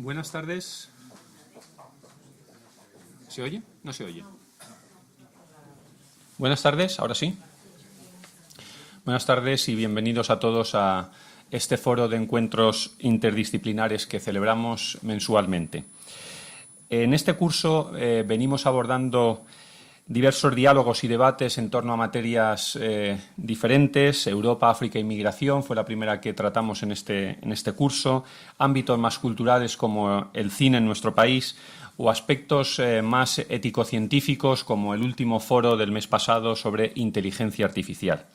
Buenas tardes. ¿Se oye? No se oye. Buenas tardes, ahora sí. Buenas tardes y bienvenidos a todos a este foro de encuentros interdisciplinares que celebramos mensualmente. En este curso venimos abordando diversos diálogos y debates en torno a materias diferentes. Europa, África e inmigración fue la primera que tratamos en este curso. Ámbitos más culturales como el cine en nuestro país o aspectos más ético-científicos como el último foro del mes pasado sobre inteligencia artificial.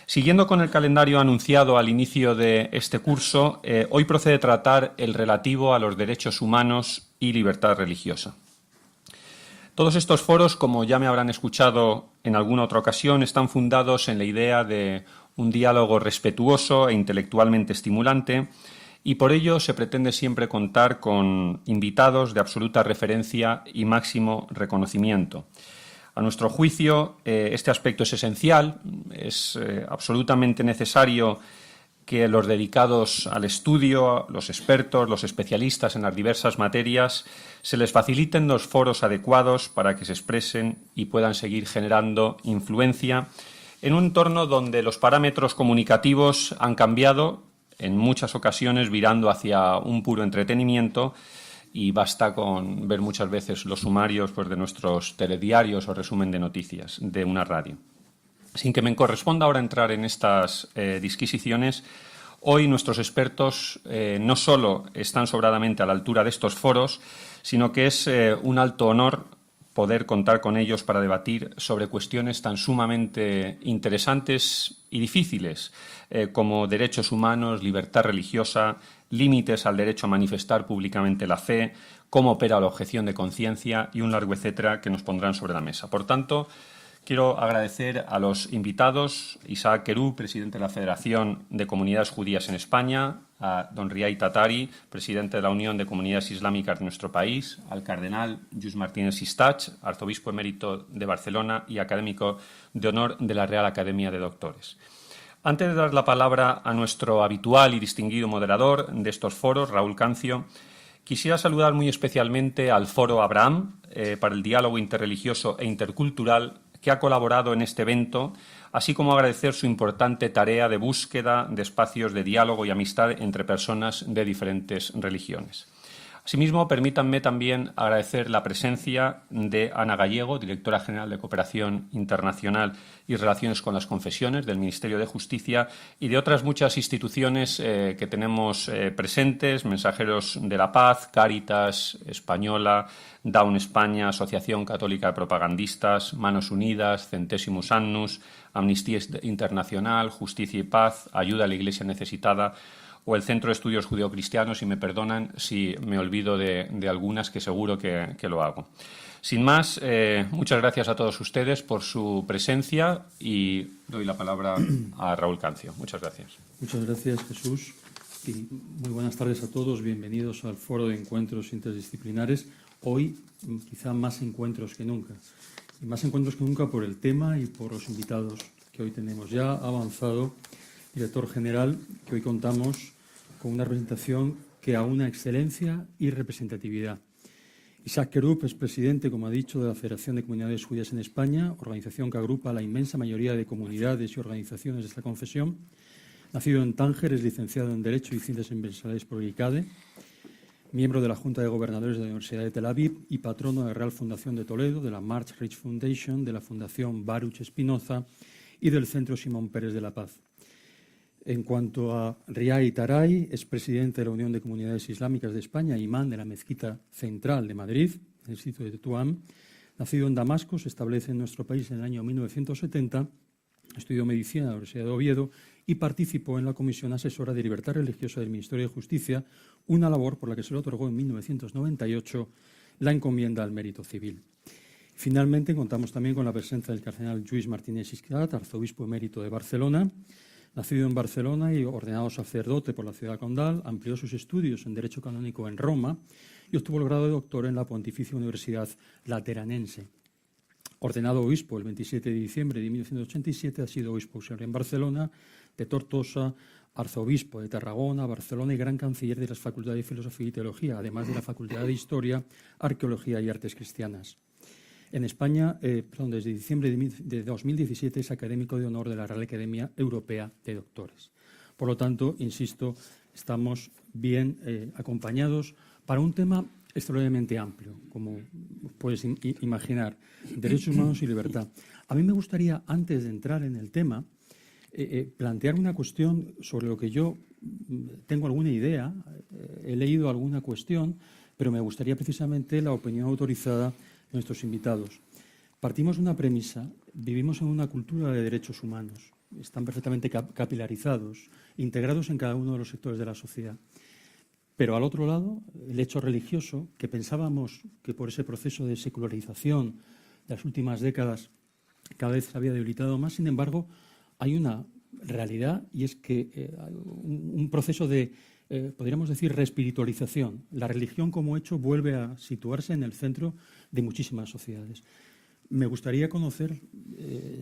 Siguiendo con el calendario anunciado al inicio de este curso, hoy procede tratar el relativo a los derechos humanos y libertad religiosa. Todos estos foros, como ya me habrán escuchado en alguna otra ocasión, están fundados en la idea de un diálogo respetuoso e intelectualmente estimulante y por ello se pretende siempre contar con invitados de absoluta referencia y máximo reconocimiento. A nuestro juicio, este aspecto es esencial, es absolutamente necesario que los dedicados al estudio, los expertos, los especialistas en las diversas materias, se les faciliten los foros adecuados para que se expresen y puedan seguir generando influencia en un entorno donde los parámetros comunicativos han cambiado, en muchas ocasiones virando hacia un puro entretenimiento, y basta con ver muchas veces los sumarios de nuestros telediarios o resumen de noticias de una radio. Sin que me corresponda ahora entrar en estas disquisiciones, hoy nuestros expertos no solo están sobradamente a la altura de estos foros, sino que es un alto honor poder contar con ellos para debatir sobre cuestiones tan sumamente interesantes y difíciles como derechos humanos, libertad religiosa, límites al derecho a manifestar públicamente la fe, cómo opera la objeción de conciencia y un largo etcétera que nos pondrán sobre la mesa. Por tanto, quiero agradecer a los invitados, Isaac Querub, presidente de la Federación de Comunidades Judías en España, a don Riay Tatari, presidente de la Unión de Comunidades Islámicas de nuestro país, al cardenal Lluís Martínez Sistach, arzobispo emérito de Barcelona y académico de honor de la Real Academia de Doctores. Antes de dar la palabra a nuestro habitual y distinguido moderador de estos foros, Raúl Cancio, quisiera saludar muy especialmente al Foro Abraham para el diálogo interreligioso e intercultural que ha colaborado en este evento, así como agradecer su importante tarea de búsqueda de espacios de diálogo y amistad entre personas de diferentes religiones. Asimismo, permítanme también agradecer la presencia de Ana Gallego, directora general de Cooperación Internacional y Relaciones con las Confesiones del Ministerio de Justicia y de otras muchas instituciones que tenemos presentes, Mensajeros de la Paz, Cáritas Española, Daun España, Asociación Católica de Propagandistas, Manos Unidas, Centésimus Annus, Amnistía Internacional, Justicia y Paz, Ayuda a la Iglesia Necesitada o el Centro de Estudios Judeocristianos, y me perdonan si me olvido de algunas, que seguro que lo hago. Sin más, muchas gracias a todos ustedes por su presencia y doy la palabra a Raúl Cancio. Muchas gracias. Muchas gracias, Jesús. Y muy buenas tardes a todos. Bienvenidos al Foro de Encuentros Interdisciplinares. Hoy, quizá más encuentros que nunca. Y más encuentros que nunca por el tema y por los invitados que hoy tenemos. Ya ha avanzado, director general, que hoy contamos con una representación que aúna excelencia y representatividad. Isaac Querub es presidente, como ha dicho, de la Federación de Comunidades Judías en España, organización que agrupa a la inmensa mayoría de comunidades y organizaciones de esta confesión. Nacido en Tánger, es licenciado en Derecho y Ciencias Empresariales por el ICADE, miembro de la Junta de Gobernadores de la Universidad de Tel Aviv y patrono de la Real Fundación de Toledo, de la March Rich Foundation, de la Fundación Baruch Espinoza y del Centro Simón Pérez de la Paz. En cuanto a Riay Tatari, es presidente de la Unión de Comunidades Islámicas de España, imán de la Mezquita Central de Madrid, en el sitio de Tetuán. Nacido en Damasco, se establece en nuestro país en el año 1970, estudió medicina en la Universidad de Oviedo y participó en la Comisión Asesora de Libertad Religiosa del Ministerio de Justicia, una labor por la que se le otorgó en 1998 la encomienda al mérito civil. Finalmente, contamos también con la presencia del cardenal Lluís Martínez Sistach, arzobispo emérito de Barcelona. Nacido en Barcelona y ordenado sacerdote por la ciudad condal, amplió sus estudios en Derecho Canónico en Roma y obtuvo el grado de doctor en la Pontificia Universidad Lateranense. Ordenado obispo el 27 de diciembre de 1987, ha sido obispo auxiliar en Barcelona, de Tortosa, arzobispo de Tarragona, Barcelona y gran canciller de las facultades de Filosofía y Teología, además de la Facultad de Historia, Arqueología y Artes Cristianas. En España, desde diciembre de 2017, es académico de honor de la Real Academia Europea de Doctores. Por lo tanto, insisto, estamos bien acompañados para un tema extraordinariamente amplio, como puedes imaginar, derechos humanos y libertad. A mí me gustaría, antes de entrar en el tema, plantear una cuestión sobre lo que yo tengo alguna idea, he leído alguna cuestión, pero me gustaría precisamente la opinión autorizada de nuestros invitados. Partimos de una premisa: vivimos en una cultura de derechos humanos, están perfectamente capilarizados, integrados en cada uno de los sectores de la sociedad. Pero al otro lado, el hecho religioso, que pensábamos que por ese proceso de secularización de las últimas décadas cada vez se había debilitado más, sin embargo, hay una realidad, y es que hay un proceso de, podríamos decir, reespiritualización. La religión como hecho vuelve a situarse en el centro de muchísimas sociedades. Me gustaría conocer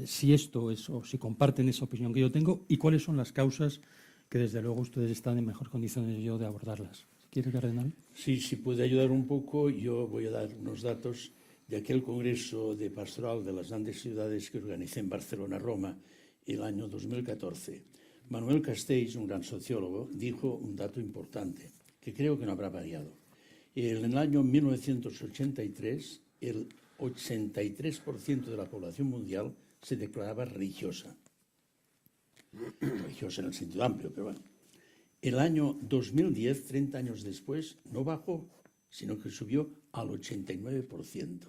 si esto es, o si comparten esa opinión que yo tengo, y cuáles son las causas que desde luego ustedes están en mejor condiciones yo de abordarlas. ¿Quiere, cardenal? Sí, si puede ayudar un poco, yo voy a dar unos datos de aquel congreso de pastoral de las grandes ciudades que organicé en Barcelona, Roma, el año 2014. Manuel Castells, un gran sociólogo, dijo un dato importante, que creo que no habrá variado. En el año 1983, el 83% de la población mundial se declaraba religiosa. Religiosa en el sentido amplio, pero bueno. El año 2010, 30 años después, no bajó, sino que subió al 89%.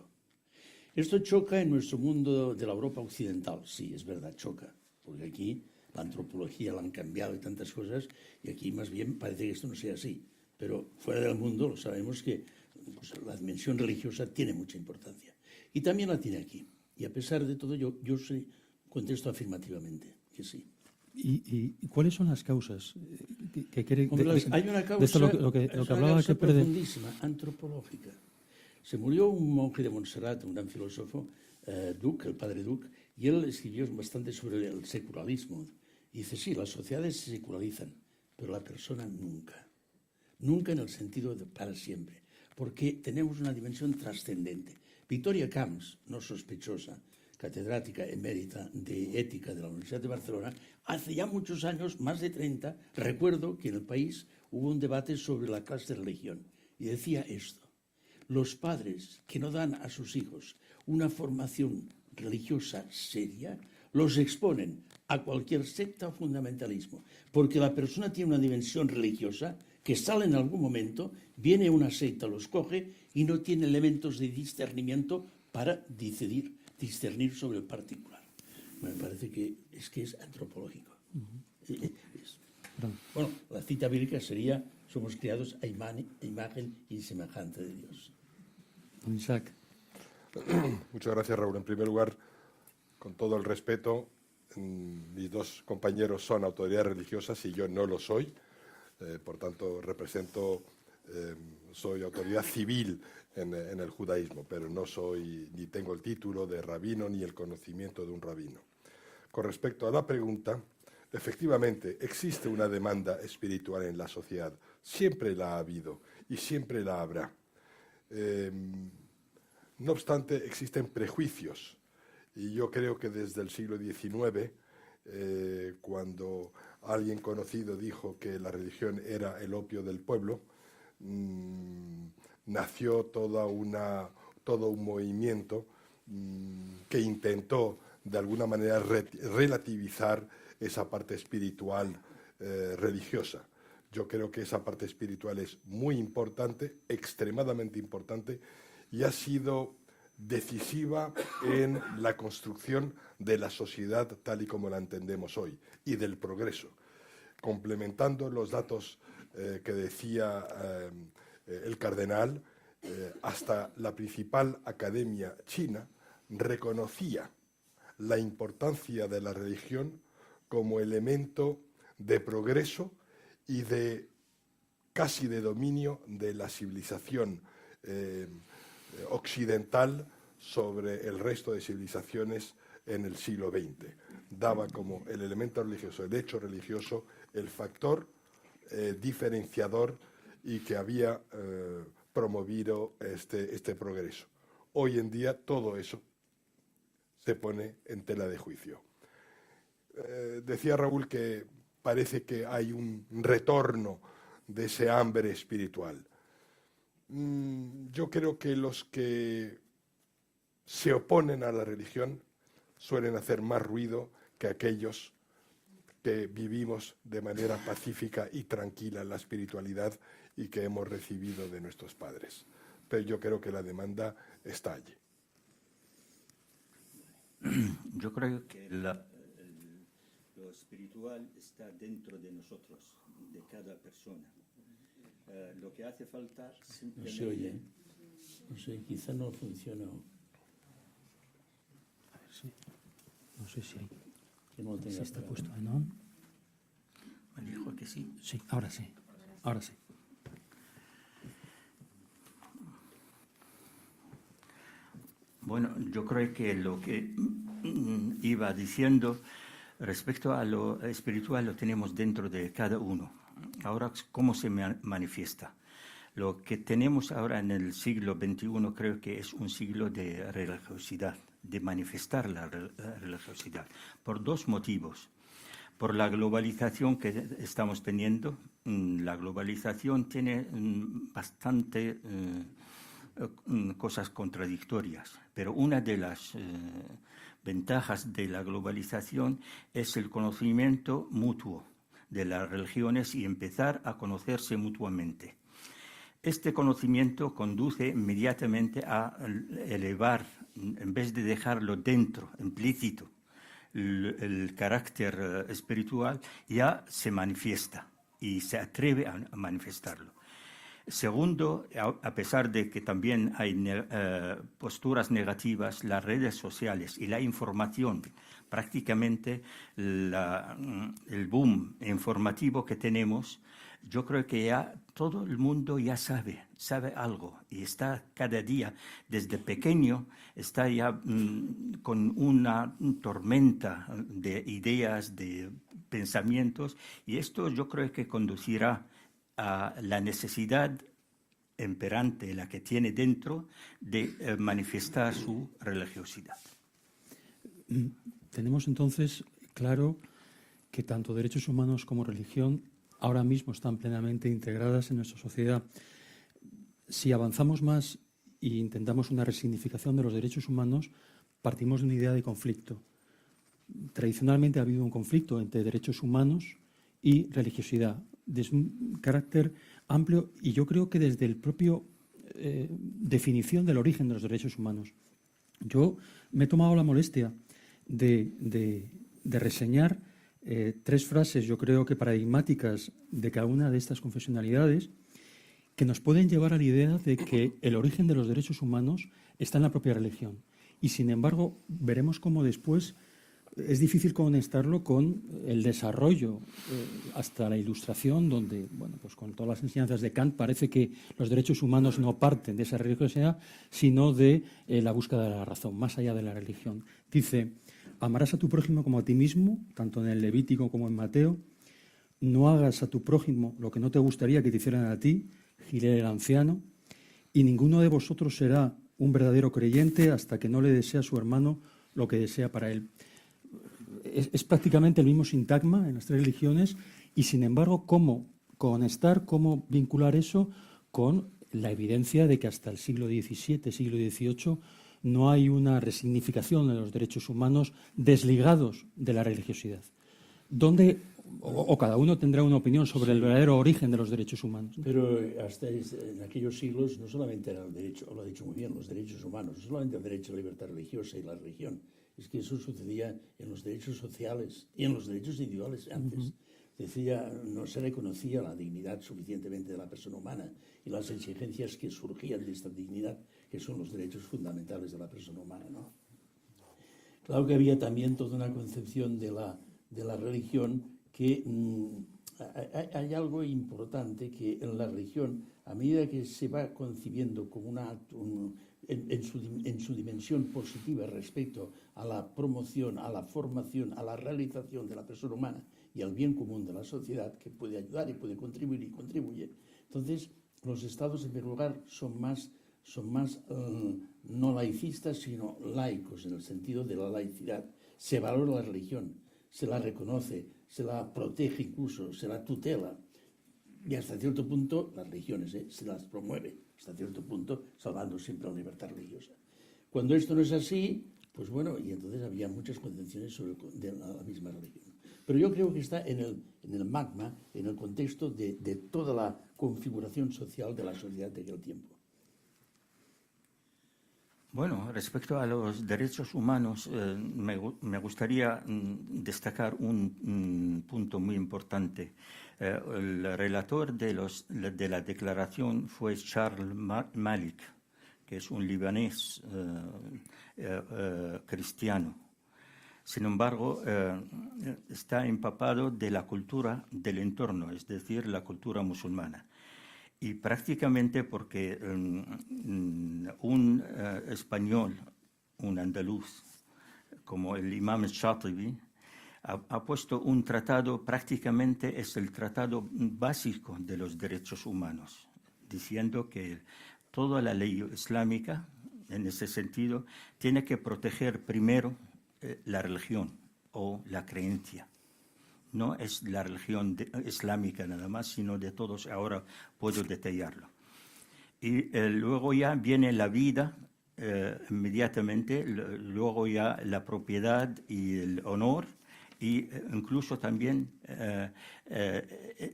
Esto choca en nuestro mundo de la Europa occidental. Sí, es verdad, choca, porque aquí la antropología la han cambiado y tantas cosas, y aquí más bien parece que esto no sea así. Pero fuera del mundo lo sabemos que pues, la dimensión religiosa tiene mucha importancia. Y también la tiene aquí. Y a pesar de todo, yo sí contesto afirmativamente que sí. ¿Y cuáles son las causas que quiere? Hay una causa, de esto lo que hablaba que profundísima, antropológica. Se murió un monje de Montserrat, un gran filósofo, Duc, el padre Duc, y él escribió bastante sobre el secularismo. Y dice, sí, las sociedades se secularizan, pero la persona nunca. Nunca en el sentido de para siempre, porque tenemos una dimensión trascendente. Victoria Camps, no sospechosa, catedrática emérita de ética de la Universidad de Barcelona, hace ya muchos años, más de 30, recuerdo que en el país hubo un debate sobre la clase de religión y decía esto: los padres que no dan a sus hijos una formación religiosa seria, los exponen a cualquier secta o fundamentalismo, porque la persona tiene una dimensión religiosa que sale en algún momento, viene una secta, los coge y no tiene elementos de discernimiento para discernir sobre el particular. Me parece que es antropológico. Bueno, la cita bíblica sería: somos creados a imagen y semejanza de Dios. Isaac. Muchas gracias, Raúl. En primer lugar, con todo el respeto, mis dos compañeros son autoridades religiosas y yo no lo soy. Por tanto, soy autoridad civil en el judaísmo, pero no soy, ni tengo el título de rabino ni el conocimiento de un rabino. Con respecto a la pregunta, efectivamente, existe una demanda espiritual en la sociedad. Siempre la ha habido y siempre la habrá. No obstante, existen prejuicios. Y yo creo que desde el siglo XIX, cuando alguien conocido dijo que la religión era el opio del pueblo, nació todo un movimiento que intentó de alguna manera relativizar esa parte espiritual religiosa. Yo creo que esa parte espiritual es muy importante, extremadamente importante, y ha sido decisiva en la construcción de la sociedad tal y como la entendemos hoy y del progreso. Complementando los datos que decía el cardenal, hasta la principal academia china reconocía la importancia de la religión como elemento de progreso y casi de dominio de la civilización occidental sobre el resto de civilizaciones en el siglo XX. Daba como el elemento religioso, el hecho religioso, el factor diferenciador y que había promovido este progreso. Hoy en día todo eso se pone en tela de juicio. Decía Raúl que parece que hay un retorno de ese hambre espiritual. Yo creo que los que se oponen a la religión suelen hacer más ruido que aquellos que vivimos de manera pacífica y tranquila la espiritualidad y que hemos recibido de nuestros padres. Pero yo creo que la demanda está allí. Yo creo que lo espiritual está dentro de nosotros, de cada persona. Lo que hace falta simplemente... No se oye. No sé, quizá no funciona. A ver si... No sé si... Que no tenga Si está apagado. puesto en on. Me dijo que sí. Sí, ahora sí. Ahora sí. Bueno, yo creo que lo que iba diciendo respecto a lo espiritual lo tenemos dentro de cada uno. Ahora, ¿cómo se manifiesta? Lo que tenemos ahora en el siglo XXI creo que es un siglo de religiosidad, de manifestar la religiosidad, por dos motivos. Por la globalización que estamos teniendo, la globalización tiene bastante cosas contradictorias, pero una de las ventajas de la globalización es el conocimiento mutuo de las religiones y empezar a conocerse mutuamente. Este conocimiento conduce inmediatamente a elevar, en vez de dejarlo dentro, implícito, el carácter espiritual, ya se manifiesta y se atreve a manifestarlo. Segundo, a pesar de que también hay posturas negativas, las redes sociales y la información, prácticamente el boom informativo que tenemos, yo creo que ya todo el mundo ya sabe algo y está cada día, desde pequeño, está ya con una tormenta de ideas, de pensamientos, y esto yo creo que conducirá a la necesidad imperante, la que tiene dentro, de manifestar su religiosidad. Tenemos entonces claro que tanto derechos humanos como religión ahora mismo están plenamente integradas en nuestra sociedad. Si avanzamos más e intentamos una resignificación de los derechos humanos, partimos de una idea de conflicto. Tradicionalmente ha habido un conflicto entre derechos humanos y religiosidad, de un carácter amplio, y yo creo que desde el propio definición del origen de los derechos humanos. Yo me he tomado la molestia de reseñar tres frases, yo creo que paradigmáticas de cada una de estas confesionalidades, que nos pueden llevar a la idea de que el origen de los derechos humanos está en la propia religión. Y, sin embargo, veremos cómo después es difícil conectarlo con el desarrollo hasta la Ilustración, donde, bueno, pues con todas las enseñanzas de Kant parece que los derechos humanos no parten de esa religiosidad, sino de la búsqueda de la razón, más allá de la religión. Dice: amarás a tu prójimo como a ti mismo, tanto en el Levítico como en Mateo. No hagas a tu prójimo lo que no te gustaría que te hicieran a ti, Gilel el anciano. Y ninguno de vosotros será un verdadero creyente hasta que no le desee a su hermano lo que desea para él. Es prácticamente el mismo sintagma en las tres religiones, y sin embargo, ¿cómo conectar, cómo vincular eso con la evidencia de que hasta el siglo XVII, siglo XVIII, no hay una resignificación de los derechos humanos desligados de la religiosidad? ¿Dónde, o cada uno tendrá una opinión sobre el verdadero origen de los derechos humanos, ¿no? Pero hasta en aquellos siglos no solamente era el derecho, lo ha dicho muy bien, los derechos humanos, no solamente el derecho a la libertad religiosa y la religión, es que eso sucedía en los derechos sociales y en los derechos individuales antes. Decía, no se reconocía la dignidad suficientemente de la persona humana y las exigencias que surgían de esta dignidad, que son los derechos fundamentales de la persona humana, ¿no? Claro que había también toda una concepción de la religión que hay algo importante, que en la religión, a medida que se va concibiendo como en su dimensión positiva respecto a la promoción, a la formación, a la realización de la persona humana y al bien común de la sociedad, que puede ayudar y puede contribuir y contribuye. Entonces, los estados, en primer lugar, son más no laicistas, sino laicos, en el sentido de la laicidad. Se valora la religión, se la reconoce, se la protege incluso, se la tutela. Y hasta cierto punto, las religiones se las promueve, hasta cierto punto, salvando siempre la libertad religiosa. Cuando esto no es así, pues bueno, y entonces había muchas contenciones sobre la misma religión. Pero yo creo que está en el magma, en el contexto de toda la configuración social de la sociedad de aquel tiempo. Bueno, respecto a los derechos humanos, me gustaría destacar un punto muy importante. El relator de la declaración fue Charles Malik, que es un libanés cristiano. Sin embargo, está empapado de la cultura del entorno, es decir, la cultura musulmana. Y prácticamente porque un español, un andaluz, como el imam Shatibi, ha puesto un tratado, prácticamente es el tratado básico de los derechos humanos, diciendo que toda la ley islámica, en ese sentido, tiene que proteger primero la religión o la creencia. No es la religión islámica nada más, sino de todos. Ahora puedo detallarlo. Y luego ya viene la vida inmediatamente, luego ya la propiedad y el honor, y incluso también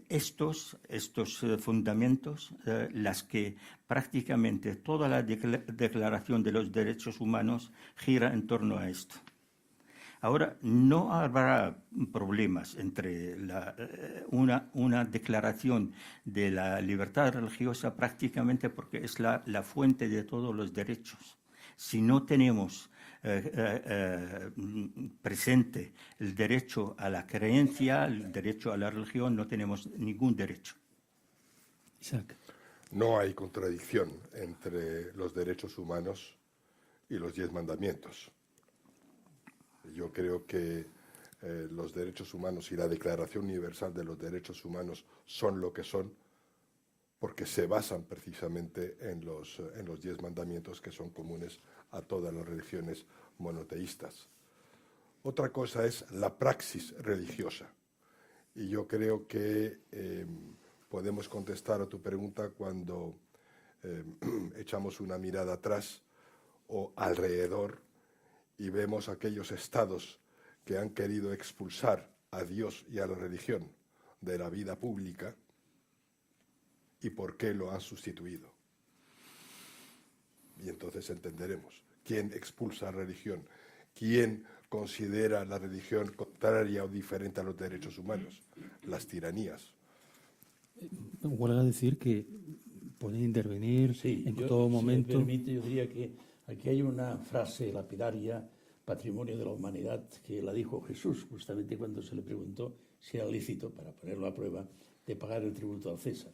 estos fundamentos, las que prácticamente toda la Declaración de los Derechos Humanos gira en torno a esto. Ahora, no habrá problemas entre una declaración de la libertad religiosa prácticamente porque es la fuente de todos los derechos. Si no tenemos presente el derecho a la creencia, el derecho a la religión, no tenemos ningún derecho. Isaac. No hay contradicción entre los derechos humanos y los 10 mandamientos. Yo creo que los derechos humanos y la Declaración Universal de los Derechos Humanos son lo que son porque se basan precisamente en los 10 mandamientos que son comunes a todas las religiones monoteístas. Otra cosa es la praxis religiosa. Y yo creo que podemos contestar a tu pregunta cuando echamos una mirada atrás o alrededor y vemos aquellos estados que han querido expulsar a Dios y a la religión de la vida pública y por qué lo han sustituido. Y entonces entenderemos quién expulsa a la religión, quién considera la religión contraria o diferente a los derechos humanos, las tiranías. Huelga decir que pueden intervenir en todo momento. Si me permite, yo diría que aquí hay una frase lapidaria, patrimonio de la humanidad, que la dijo Jesús justamente cuando se le preguntó si era lícito, para ponerlo a prueba, de pagar el tributo al César.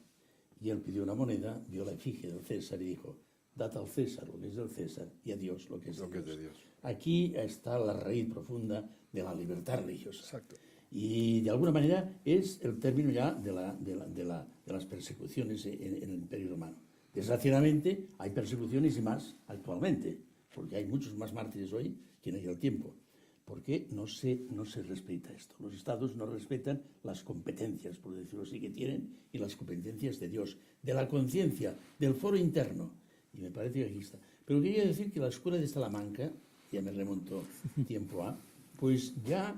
Y él pidió una moneda, vio la efigie del César y dijo: dad al César lo que es del César y a Dios lo que es de Dios. Aquí está la raíz profunda de la libertad religiosa. Exacto. Y de alguna manera es el término ya de las persecuciones en el Imperio Romano. Desgraciadamente hay persecuciones y más actualmente, porque hay muchos más mártires hoy que en aquel tiempo, porque no se respeta esto. Los estados no respetan las competencias, por decirlo así, que tienen, y las competencias de Dios, de la conciencia, del foro interno. Y me parece que aquí está. Pero quería decir que la escuela de Salamanca, ya me remonto tiempo a, pues ya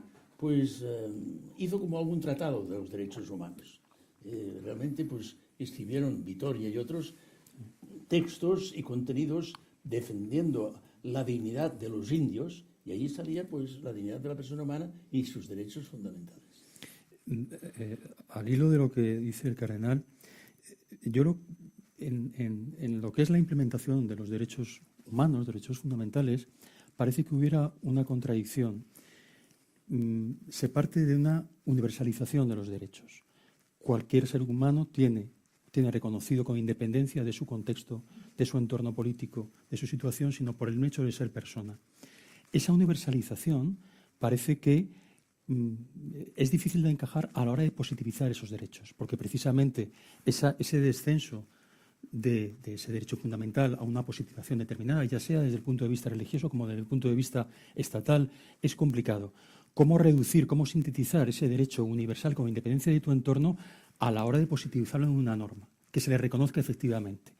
hizo como algún tratado de los derechos humanos. Realmente pues escribieron Vitoria y otros textos y contenidos defendiendo la dignidad de los indios, y allí salía pues la dignidad de la persona humana y sus derechos fundamentales. Al hilo de lo que dice el cardenal, yo en lo que es la implementación de los derechos humanos, derechos fundamentales, parece que hubiera una contradicción. Se parte de una universalización de los derechos. Cualquier ser humano tiene reconocido con independencia de su contexto, de su entorno político, de su situación, sino por el hecho de ser persona. Esa universalización parece que es difícil de encajar a la hora de positivizar esos derechos, porque precisamente ese descenso de ese derecho fundamental a una positivación determinada, ya sea desde el punto de vista religioso como desde el punto de vista estatal, es complicado. ¿Cómo reducir, cómo sintetizar ese derecho universal con independencia de tu entorno a la hora de positivizarlo en una norma, que se le reconozca efectivamente?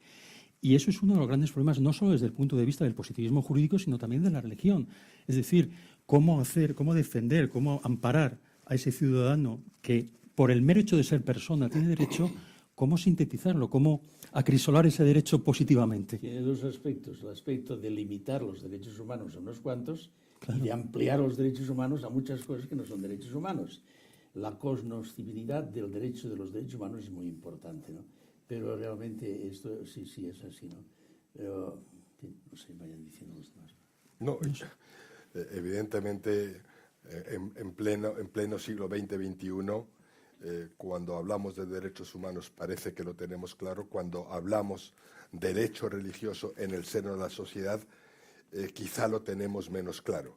Y eso es uno de los grandes problemas, no solo desde el punto de vista del positivismo jurídico, sino también de la religión. Es decir, cómo defender, cómo amparar a ese ciudadano que, por el mero hecho de ser persona, tiene derecho, cómo sintetizarlo, cómo acrisolar ese derecho positivamente. Tiene dos aspectos. El aspecto de limitar los derechos humanos a unos cuantos y de ampliar los derechos humanos a muchas cosas que no son derechos humanos. La cognoscibilidad del derecho de los derechos humanos es muy importante, ¿no? Pero realmente esto sí es así, ¿no? Pero, no sé, vayan diciendo los demás. No, evidentemente, en pleno siglo XX-XXI, cuando hablamos de derechos humanos parece que lo tenemos claro. Cuando hablamos de derecho religioso en el seno de la sociedad, quizá lo tenemos menos claro.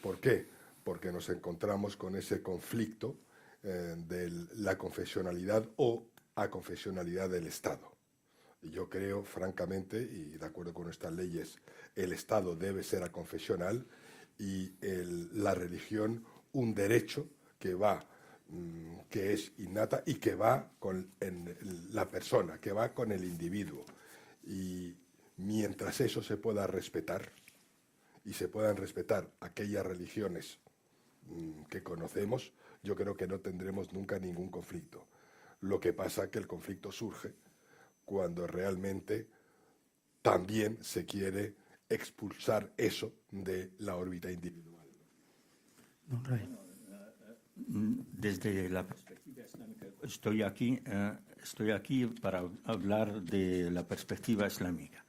¿Por qué? Porque nos encontramos con ese conflicto de la confesionalidad o aconfesionalidad del Estado. Yo creo, francamente, y de acuerdo con estas leyes, el Estado debe ser aconfesional y la religión un derecho que es innata y que va con la persona, que va con el individuo. Y mientras eso se pueda respetar y se puedan respetar aquellas religiones que conocemos, yo creo que no tendremos nunca ningún conflicto. Lo que pasa es que el conflicto surge cuando realmente también se quiere expulsar eso de la órbita individual. No, Ray. Desde la perspectiva islámica, estoy aquí para hablar de la perspectiva islámica.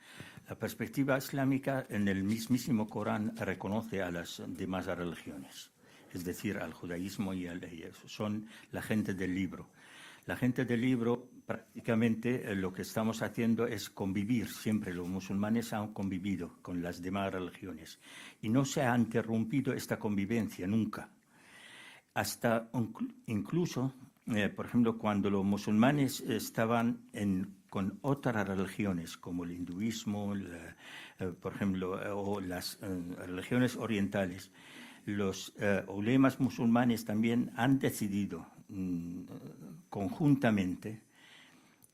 La perspectiva islámica en el mismísimo Corán reconoce a las demás religiones, es decir, al judaísmo y son la gente del libro. La gente del libro, prácticamente lo que estamos haciendo es convivir. Siempre los musulmanes han convivido con las demás religiones y no se ha interrumpido esta convivencia nunca. Hasta incluso, por ejemplo, cuando los musulmanes estaban con otras religiones, como el hinduismo, por ejemplo, o las religiones orientales, los ulemas musulmanes también han decidido conjuntamente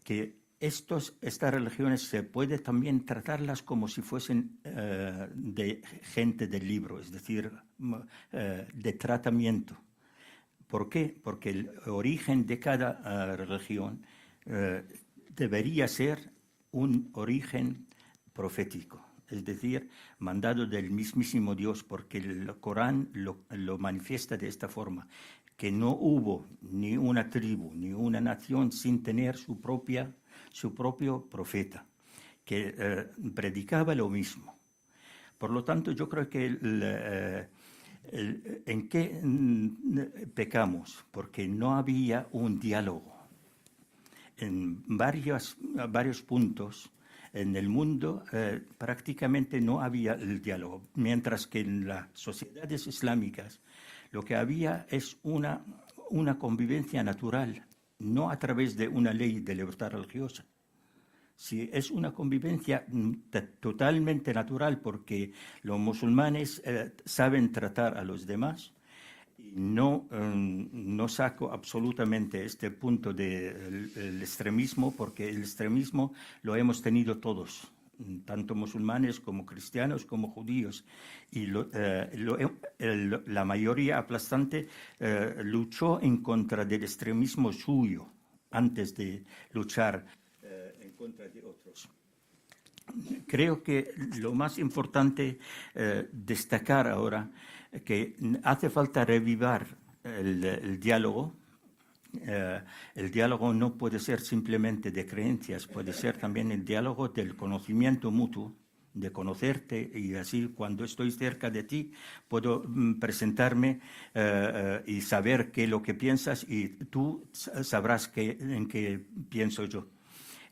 que estas religiones se puede también tratarlas como si fuesen de gente del libro, es decir, de tratamiento. ¿Por qué? Porque el origen de cada religión debería ser un origen profético, es decir, mandado del mismísimo Dios, porque el Corán lo manifiesta de esta forma, que no hubo ni una tribu ni una nación sin tener su propio profeta, que predicaba lo mismo. Por lo tanto, yo creo que ¿en qué pecamos? Porque no había un diálogo. En varios puntos en el mundo prácticamente no había el diálogo, mientras que en las sociedades islámicas lo que había es una convivencia natural, no a través de una ley de libertad religiosa. Sí, es una convivencia totalmente natural porque los musulmanes saben tratar a los demás. No saco absolutamente este punto del extremismo, porque el extremismo lo hemos tenido todos, tanto musulmanes como cristianos como judíos. Y la mayoría aplastante luchó en contra del extremismo suyo antes de luchar en contra de otros. Creo que lo más importante destacar ahora que hace falta revivir el diálogo. El diálogo no puede ser simplemente de creencias, puede ser también el diálogo del conocimiento mutuo, de conocerte, y así cuando estoy cerca de ti puedo presentarme y saber qué es lo que piensas y tú sabrás en qué pienso yo.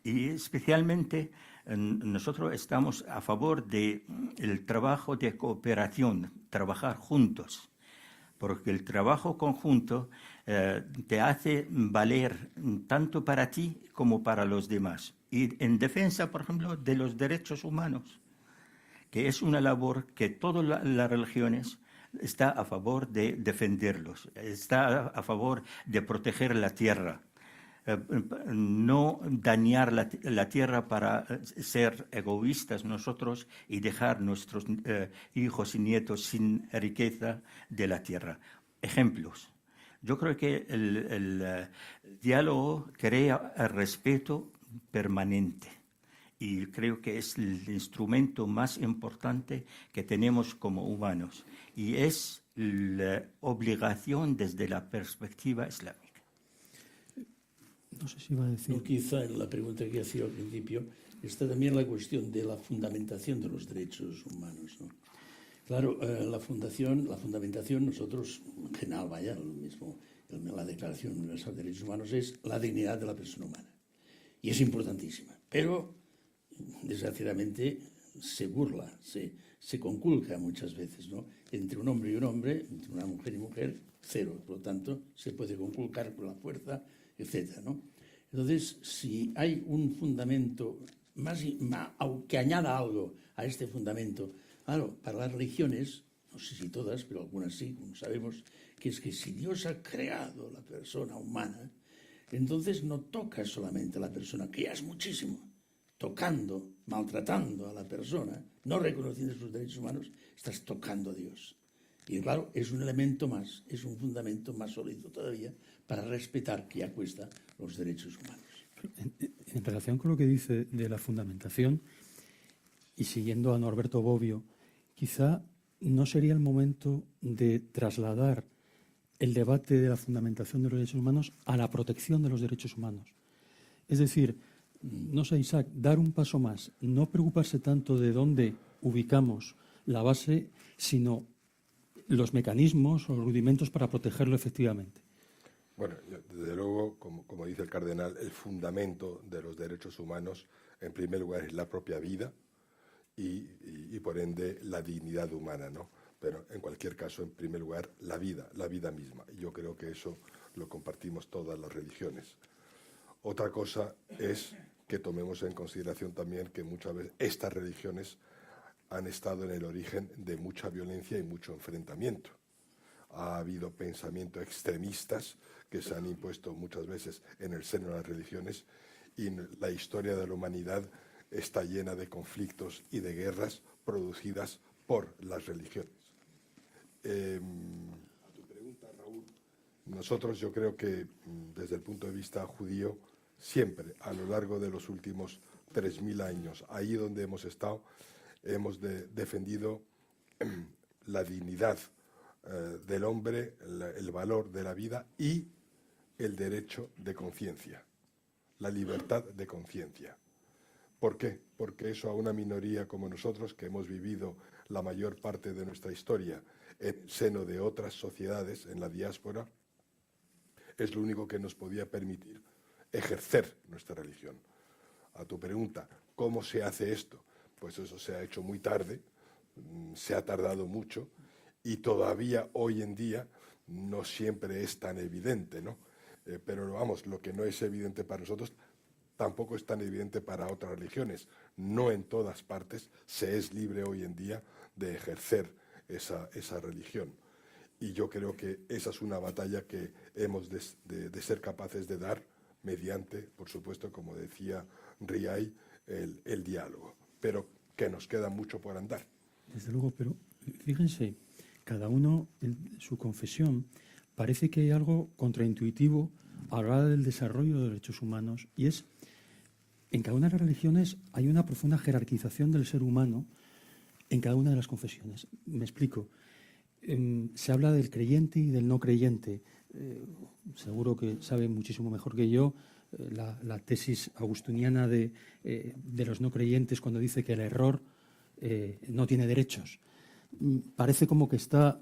Y especialmente nosotros estamos a favor del trabajo de cooperación, trabajar juntos, porque el trabajo conjunto te hace valer tanto para ti como para los demás. Y en defensa, por ejemplo, de los derechos humanos, que es una labor que todas las religiones está a favor de defenderlos, está a favor de proteger la tierra, no dañar la tierra para ser egoístas nosotros y dejar nuestros hijos y nietos sin riqueza de la tierra. Ejemplos. Yo creo que el diálogo crea el respeto permanente y creo que es el instrumento más importante que tenemos como humanos y es la obligación desde la perspectiva islámica. No sé si iba a decir... No, quizá en la pregunta que hacía al principio está también la cuestión de la fundamentación de los derechos humanos, ¿no? Claro, la fundamentación, nosotros, en general, vaya, lo mismo, la Declaración Universal de Derechos Humanos es la dignidad de la persona humana. Y es importantísima. Pero, desgraciadamente, se burla, se conculca muchas veces, ¿no? Entre un hombre y un hombre, entre una mujer y mujer, cero. Por lo tanto, se puede conculcar con la fuerza, etcétera, ¿no? Entonces, si hay un fundamento más, que añada algo a este fundamento, claro, para las religiones, no sé si todas, pero algunas sí, como sabemos, que es que si Dios ha creado la persona humana, entonces no toca solamente a la persona, que ya es muchísimo, tocando, maltratando a la persona, no reconociendo sus derechos humanos, estás tocando a Dios. Y claro, es un elemento más, es un fundamento más sólido todavía para respetar, que ya cuesta, los derechos humanos. En relación con lo que dice de la fundamentación, y siguiendo a Norberto Bobbio, quizá no sería el momento de trasladar el debate de la fundamentación de los derechos humanos a la protección de los derechos humanos. Es decir, no sé, Isaac, dar un paso más, no preocuparse tanto de dónde ubicamos la base, sino los mecanismos o los rudimentos para protegerlo efectivamente. Bueno, desde luego, como dice el cardenal, el fundamento de los derechos humanos, en primer lugar, es la propia vida y por ende, la dignidad humana, ¿no? Pero, en cualquier caso, en primer lugar, la vida misma. Y yo creo que eso lo compartimos todas las religiones. Otra cosa es que tomemos en consideración también que muchas veces estas religiones han estado en el origen de mucha violencia y mucho enfrentamiento. Ha habido pensamientos extremistas que se han impuesto muchas veces en el seno de las religiones y la historia de la humanidad está llena de conflictos y de guerras producidas por las religiones. A tu pregunta, Raúl, nosotros yo creo que desde el punto de vista judío siempre a lo largo de los últimos 3000 años, ahí donde hemos estado, hemos defendido la dignidad del hombre, el valor de la vida y el derecho de conciencia, la libertad de conciencia. ¿Por qué? Porque eso a una minoría como nosotros, que hemos vivido la mayor parte de nuestra historia en el seno de otras sociedades, en la diáspora, es lo único que nos podía permitir ejercer nuestra religión. A tu pregunta, ¿cómo se hace esto? Pues eso se ha hecho muy tarde, se ha tardado mucho y todavía hoy en día no siempre es tan evidente, ¿no? Pero vamos, lo que no es evidente para nosotros tampoco es tan evidente para otras religiones. No en todas partes se es libre hoy en día de ejercer esa religión. Y yo creo que esa es una batalla que hemos de ser capaces de dar mediante, por supuesto, como decía Riay, el diálogo. Pero que nos queda mucho por andar. Desde luego, pero fíjense, cada uno en su confesión parece que hay algo contraintuitivo a la hora del desarrollo de los derechos humanos y es, en cada una de las religiones hay una profunda jerarquización del ser humano en cada una de las confesiones. Me explico. Se habla del creyente y del no creyente. Seguro que sabe muchísimo mejor que yo la tesis agustiniana de los no creyentes cuando dice que el error no tiene derechos. Parece como que está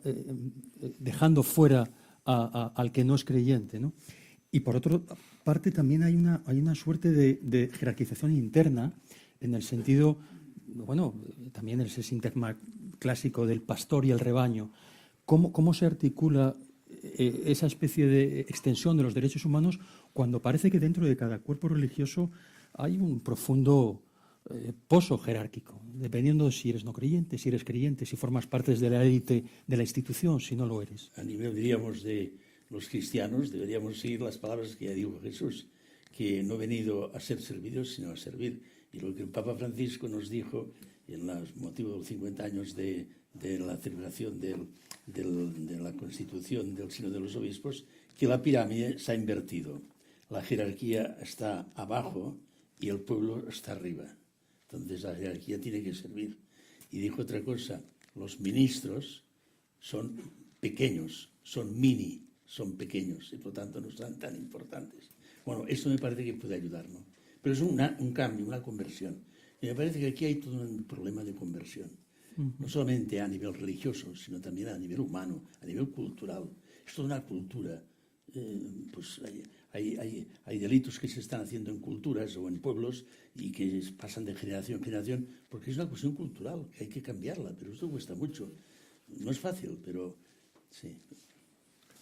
dejando fuera al que no es creyente, ¿no? Y por otra parte también hay una suerte de jerarquización interna en el sentido, bueno, también ese sintagma clásico del pastor y el rebaño, ¿Cómo se articula esa especie de extensión de los derechos humanos cuando parece que dentro de cada cuerpo religioso hay un profundo pozo jerárquico, dependiendo de si eres no creyente, si eres creyente, si formas parte de la élite de la institución, si no lo eres? A nivel, diríamos, de los cristianos, deberíamos seguir las palabras que ya dijo Jesús, que no ha venido a ser servidos, sino a servir. Y lo que el Papa Francisco nos dijo en el motivo de los 50 años de la celebración de la Constitución del Sínodo de los Obispos, que la pirámide se ha invertido. La jerarquía está abajo y el pueblo está arriba. Entonces la jerarquía tiene que servir. Y dijo otra cosa, los ministros son pequeños, son pequeños y por tanto no son tan importantes. Bueno, esto me parece que puede ayudarnos. Pero es un cambio, una conversión. Y me parece que aquí hay todo un problema de conversión. No solamente a nivel religioso, sino también a nivel humano, a nivel cultural. Es toda una cultura. Pues hay delitos que se están haciendo en culturas o en pueblos y que pasan de generación en generación, porque es una cuestión cultural, que hay que cambiarla, pero esto cuesta mucho. No es fácil, pero sí.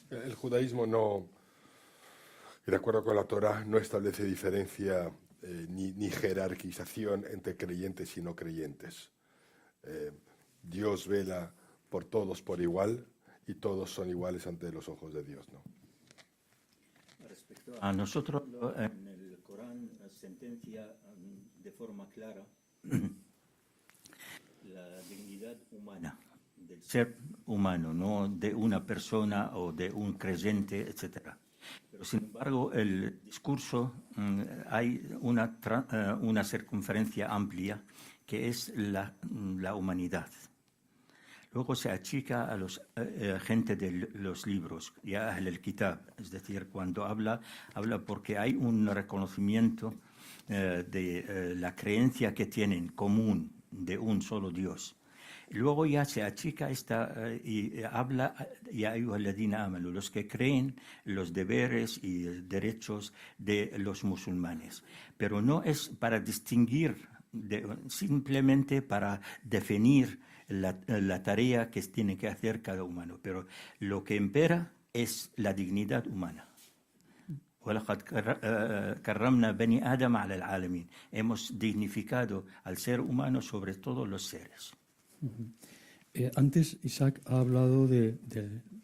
El judaísmo no, de acuerdo con la Torá, no establece diferencia ni jerarquización entre creyentes y no creyentes. Dios vela por todos por igual y todos son iguales ante los ojos de Dios, ¿no? A nosotros en el Corán sentencia de forma clara la dignidad humana, del ser humano, no de una persona o de un creyente, etc. Pero sin embargo, el discurso, hay una circunferencia amplia que es la humanidad. Luego se achica a los gente de los libros, ya Ahl al-Kitab, es decir, cuando habla porque hay un reconocimiento de la creencia que tienen común de un solo Dios. Luego ya se achica y habla, ya ayyuhalladhina amanu, los que creen los deberes y derechos de los musulmanes. Pero no es para distinguir, simplemente para definir la tarea que tiene que hacer cada humano. Pero lo que impera es la dignidad humana. وَلَقَدْ كَرَّمْنَا بَنِي آدَمَ عَلَى الْعَالَمِينَ. Hemos dignificado al ser humano sobre todos los seres. Antes Isaac ha hablado de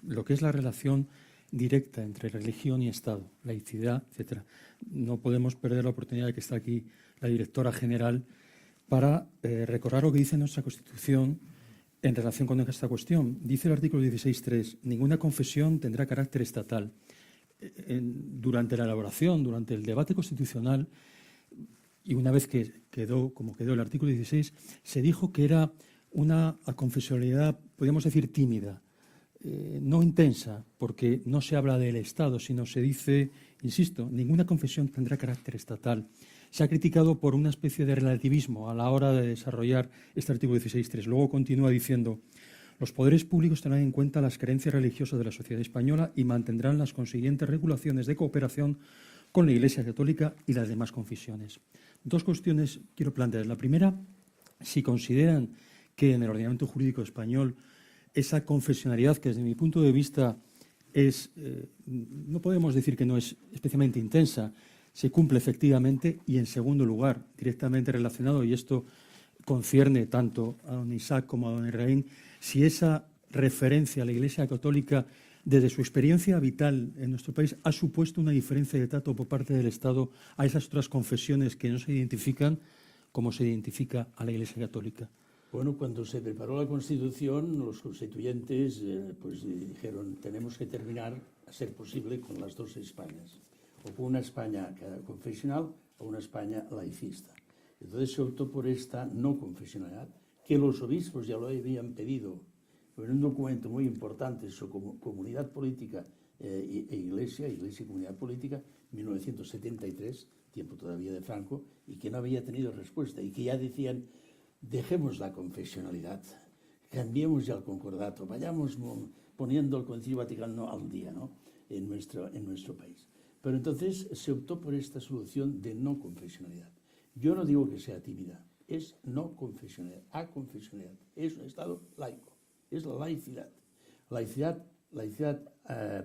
lo que es la relación directa entre religión y Estado, laicidad, etc. No podemos perder la oportunidad de que está aquí la directora general para recordar lo que dice nuestra Constitución en relación con esta cuestión. Dice el artículo 16.3, ninguna confesión tendrá carácter estatal. Durante la elaboración, durante el debate constitucional, y una vez que quedó el artículo 16, se dijo que era una confesionalidad, podríamos decir, tímida, no intensa, porque no se habla del Estado, sino se dice, insisto, ninguna confesión tendrá carácter estatal. Se ha criticado por una especie de relativismo a la hora de desarrollar este artículo 16.3. Luego continúa diciendo, los poderes públicos tendrán en cuenta las creencias religiosas de la sociedad española y mantendrán las consiguientes regulaciones de cooperación con la Iglesia Católica y las demás confesiones. Dos cuestiones quiero plantear. La primera, si consideran que en el ordenamiento jurídico español esa confesionalidad, que desde mi punto de vista no podemos decir que no es especialmente intensa, se cumple efectivamente, y en segundo lugar, directamente relacionado, y esto concierne tanto a don Isaac como a don Efraín, si esa referencia a la Iglesia Católica desde su experiencia vital en nuestro país ha supuesto una diferencia de trato por parte del Estado a esas otras confesiones que no se identifican como se identifica a la Iglesia Católica. Bueno, cuando se preparó la Constitución, los constituyentes pues dijeron tenemos que terminar, a ser posible, con las dos Españas, o con una España confesional o una España laicista. Entonces se optó por esta no confesionalidad, que los obispos ya lo habían pedido en un documento muy importante sobre comunidad política e iglesia y comunidad política, en 1973, tiempo todavía de Franco, y que no había tenido respuesta, y que ya decían, dejemos la confesionalidad, cambiemos ya el concordato, vayamos poniendo el Concilio Vaticano al día, ¿no?, en nuestro país. Pero entonces se optó por esta solución de no confesionalidad. Yo no digo que sea tímida, es no confesionalidad, aconfesionalidad, es un Estado laico, es la laicidad. laicidad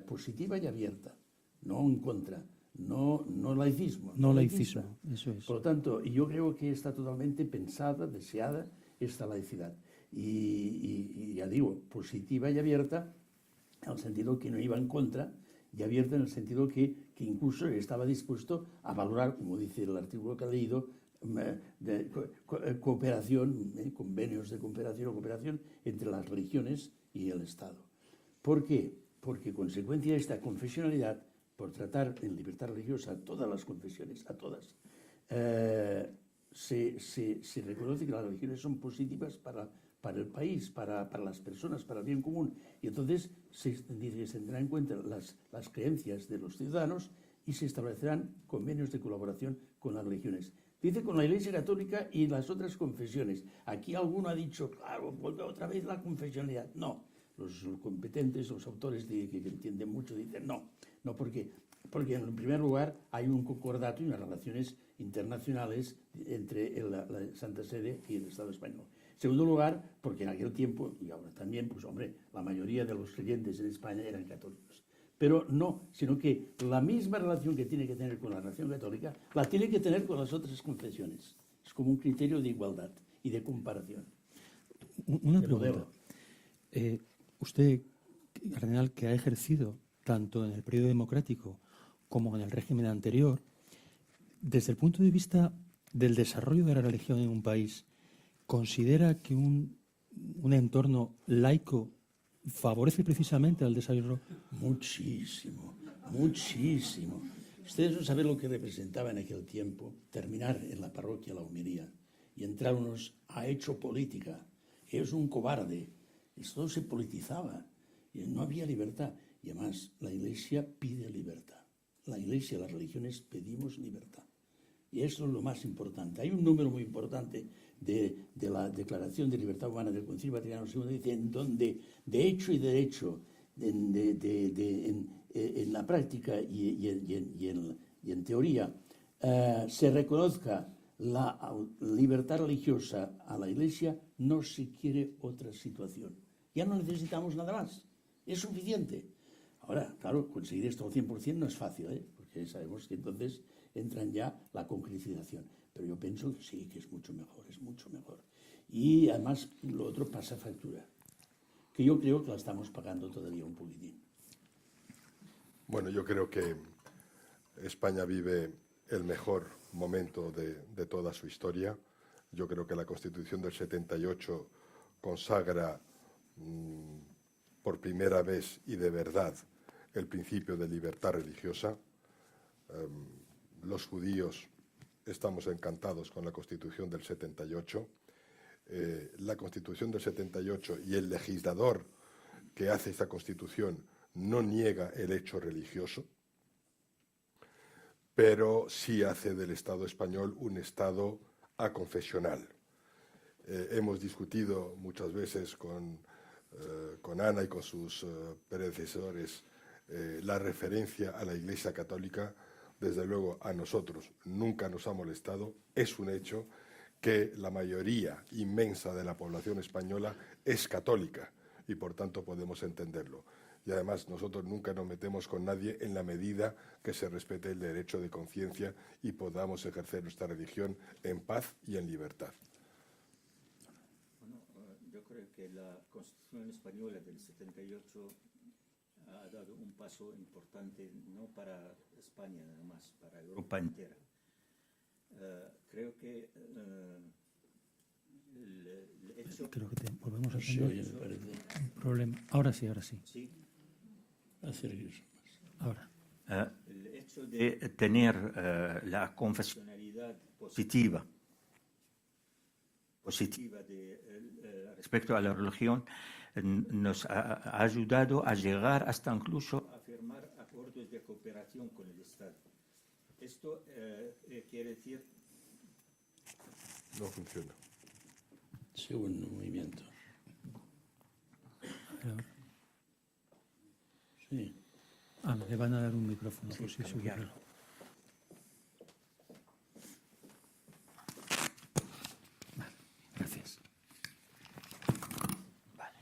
positiva y abierta, no en contra, no laicismo. No laicismo, eso es. Por lo tanto, yo creo que está totalmente pensada, deseada esta laicidad. Y ya digo, positiva y abierta, en el sentido que no iba en contra, y abierta en el sentido que incluso estaba dispuesto a valorar, como dice el artículo que he leído, cooperación, convenios de cooperación o cooperación entre las religiones y el Estado. ¿Por qué? Porque consecuencia de esta confesionalidad, por tratar en libertad religiosa a todas las confesiones, a todas, se reconoce que las religiones son positivas para el país, para las personas, para el bien común. Y entonces se dice que se tendrán en cuenta las creencias de los ciudadanos y se establecerán convenios de colaboración con las religiones. Dice con la Iglesia Católica y las otras confesiones. Aquí alguno ha dicho, claro, vuelve otra vez la confesionalidad. No, los competentes, los autores que entienden mucho, dicen no, porque en primer lugar hay un concordato y unas relaciones internacionales entre la Santa Sede y el Estado español. En segundo lugar, porque en aquel tiempo, y ahora también, pues hombre, la mayoría de los creyentes en España eran católicos. Pero no, sino que la misma relación que tiene que tener con la nación católica, la tiene que tener con las otras confesiones. Es como un criterio de igualdad y de comparación. Una pregunta. Usted, cardenal, que ha ejercido tanto en el periodo democrático como en el régimen anterior, desde el punto de vista del desarrollo de la religión en un país, ¿considera que un entorno laico favorece precisamente al desarrollo? Muchísimo, muchísimo. Ustedes no saben lo que representaba en aquel tiempo terminar en la parroquia la homilía y entrar unos ha hecho política. Es un cobarde. Esto se politizaba y no había libertad. Y además la Iglesia pide libertad. La Iglesia, las religiones pedimos libertad. Y eso es lo más importante. Hay un número muy importante de la Declaración de Libertad Humana del Concilio Vaticano II, dice, en donde de hecho y derecho, en la práctica y en teoría, se reconozca la libertad religiosa a la Iglesia, no se quiere otra situación. Ya no necesitamos nada más. Es suficiente. Ahora, claro, conseguir esto al 100% no es fácil, porque sabemos que entonces entran ya la concretización. Pero yo pienso que sí, que es mucho mejor, es mucho mejor. Y además lo otro pasa factura, que yo creo que la estamos pagando todavía un poquitín. Bueno, yo creo que España vive el mejor momento de toda su historia. Yo creo que la Constitución del 78 consagra por primera vez y de verdad el principio de libertad religiosa. Los judíos estamos encantados con la Constitución del 78. La Constitución del 78 y el legislador que hace esta Constitución no niega el hecho religioso, pero sí hace del Estado español un Estado aconfesional. Hemos discutido muchas veces con Ana y con sus predecesores la referencia a la Iglesia Católica. Desde luego a nosotros nunca nos ha molestado. Es un hecho que la mayoría inmensa de la población española es católica y por tanto podemos entenderlo. Y además nosotros nunca nos metemos con nadie en la medida que se respete el derecho de conciencia y podamos ejercer nuestra religión en paz y en libertad. Bueno, yo creo que la Constitución española del 78 ha dado un paso importante, no para España nada más, para Europa entera. Creo que el hecho... Creo que volvemos a Sí, tener oye, me parece. un problema. Ahora sí, ahora sí. Sí. Ahora. El hecho de tener la confesionalidad positiva respecto a la religión nos ha ayudado a llegar hasta incluso a firmar acuerdos de cooperación con el Estado. Esto quiere decir... No funciona. Segundo movimiento. Sí. Le van a dar un micrófono por si sube. Vale, gracias. Vale.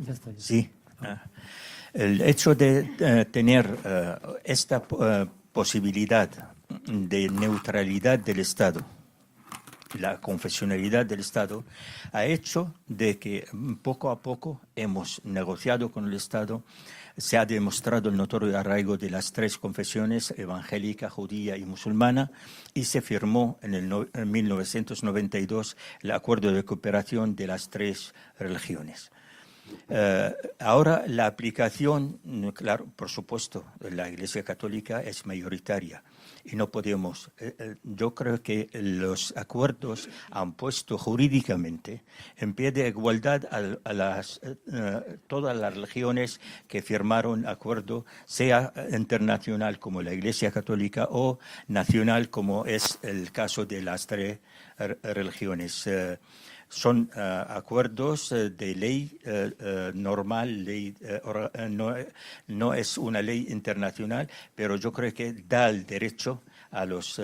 Ya está. Sí. El hecho de tener esta posibilidad de neutralidad del Estado, la confesionalidad del Estado, ha hecho de que poco a poco hemos negociado con el Estado. Se ha demostrado el notorio arraigo de las tres confesiones, evangélica, judía y musulmana, y se firmó en 1992 el acuerdo de cooperación de las tres religiones. Ahora la aplicación, claro, por supuesto, la Iglesia Católica es mayoritaria y no podemos. Yo creo que los acuerdos han puesto jurídicamente en pie de igualdad a todas las religiones que firmaron acuerdo, sea internacional como la Iglesia Católica o nacional como es el caso de las tres religiones. Son acuerdos de ley normal, no es una ley internacional, pero yo creo que da el derecho a los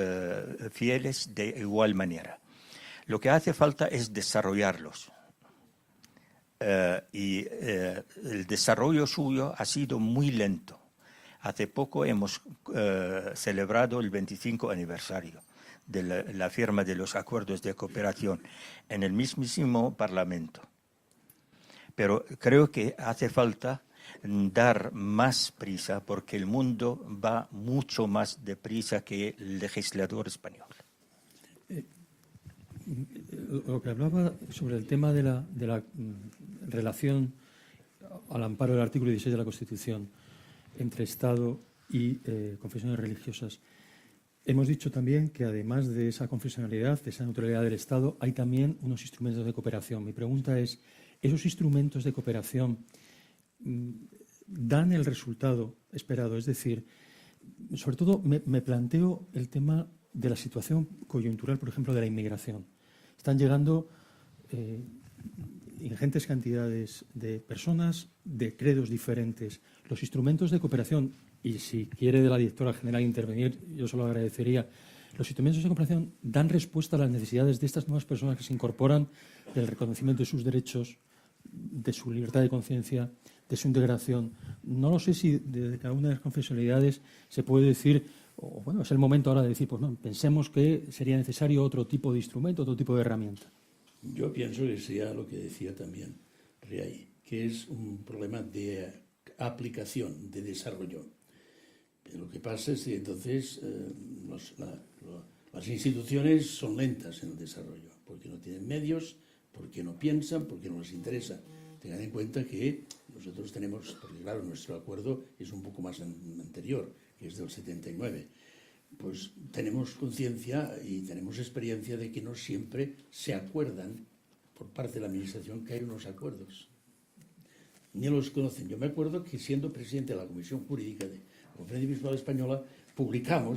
fieles de igual manera. Lo que hace falta es desarrollarlos. Y el desarrollo suyo ha sido muy lento. Hace poco hemos celebrado el 25 aniversario de la firma de los acuerdos de cooperación en el mismísimo Parlamento. Pero creo que hace falta dar más prisa porque el mundo va mucho más deprisa que el legislador español. Lo que hablaba sobre el tema de la relación al amparo del artículo 16 de la Constitución entre Estado y confesiones religiosas. Hemos dicho también que además de esa confesionalidad, de esa neutralidad del Estado, hay también unos instrumentos de cooperación. Mi pregunta es, ¿esos instrumentos de cooperación dan el resultado esperado? Es decir, sobre todo me planteo el tema de la situación coyuntural, por ejemplo, de la inmigración. Están llegando ingentes cantidades de personas de credos diferentes. Los instrumentos de cooperación, y si quiere de la directora general intervenir, yo se lo agradecería, los instrumentos de cooperación dan respuesta a las necesidades de estas nuevas personas que se incorporan, del reconocimiento de sus derechos, de su libertad de conciencia, de su integración. No lo sé si de cada una de las confesionalidades se puede decir, o bueno, es el momento ahora de decir, pues no, pensemos que sería necesario otro tipo de instrumento, otro tipo de herramienta. Yo pienso que sería lo que decía también Riay, que es un problema de aplicación, de desarrollo. Lo que pasa es que entonces las instituciones son lentas en el desarrollo, porque no tienen medios, porque no piensan, porque no les interesa. Tengan en cuenta que nosotros tenemos, porque claro, nuestro acuerdo es un poco más anterior, que es del 79. Pues tenemos conciencia y tenemos experiencia de que no siempre se acuerdan por parte de la Administración que hay unos acuerdos. Ni los conocen. Yo me acuerdo que siendo presidente de la Comisión Jurídica de la Conferencia Episcopal Española,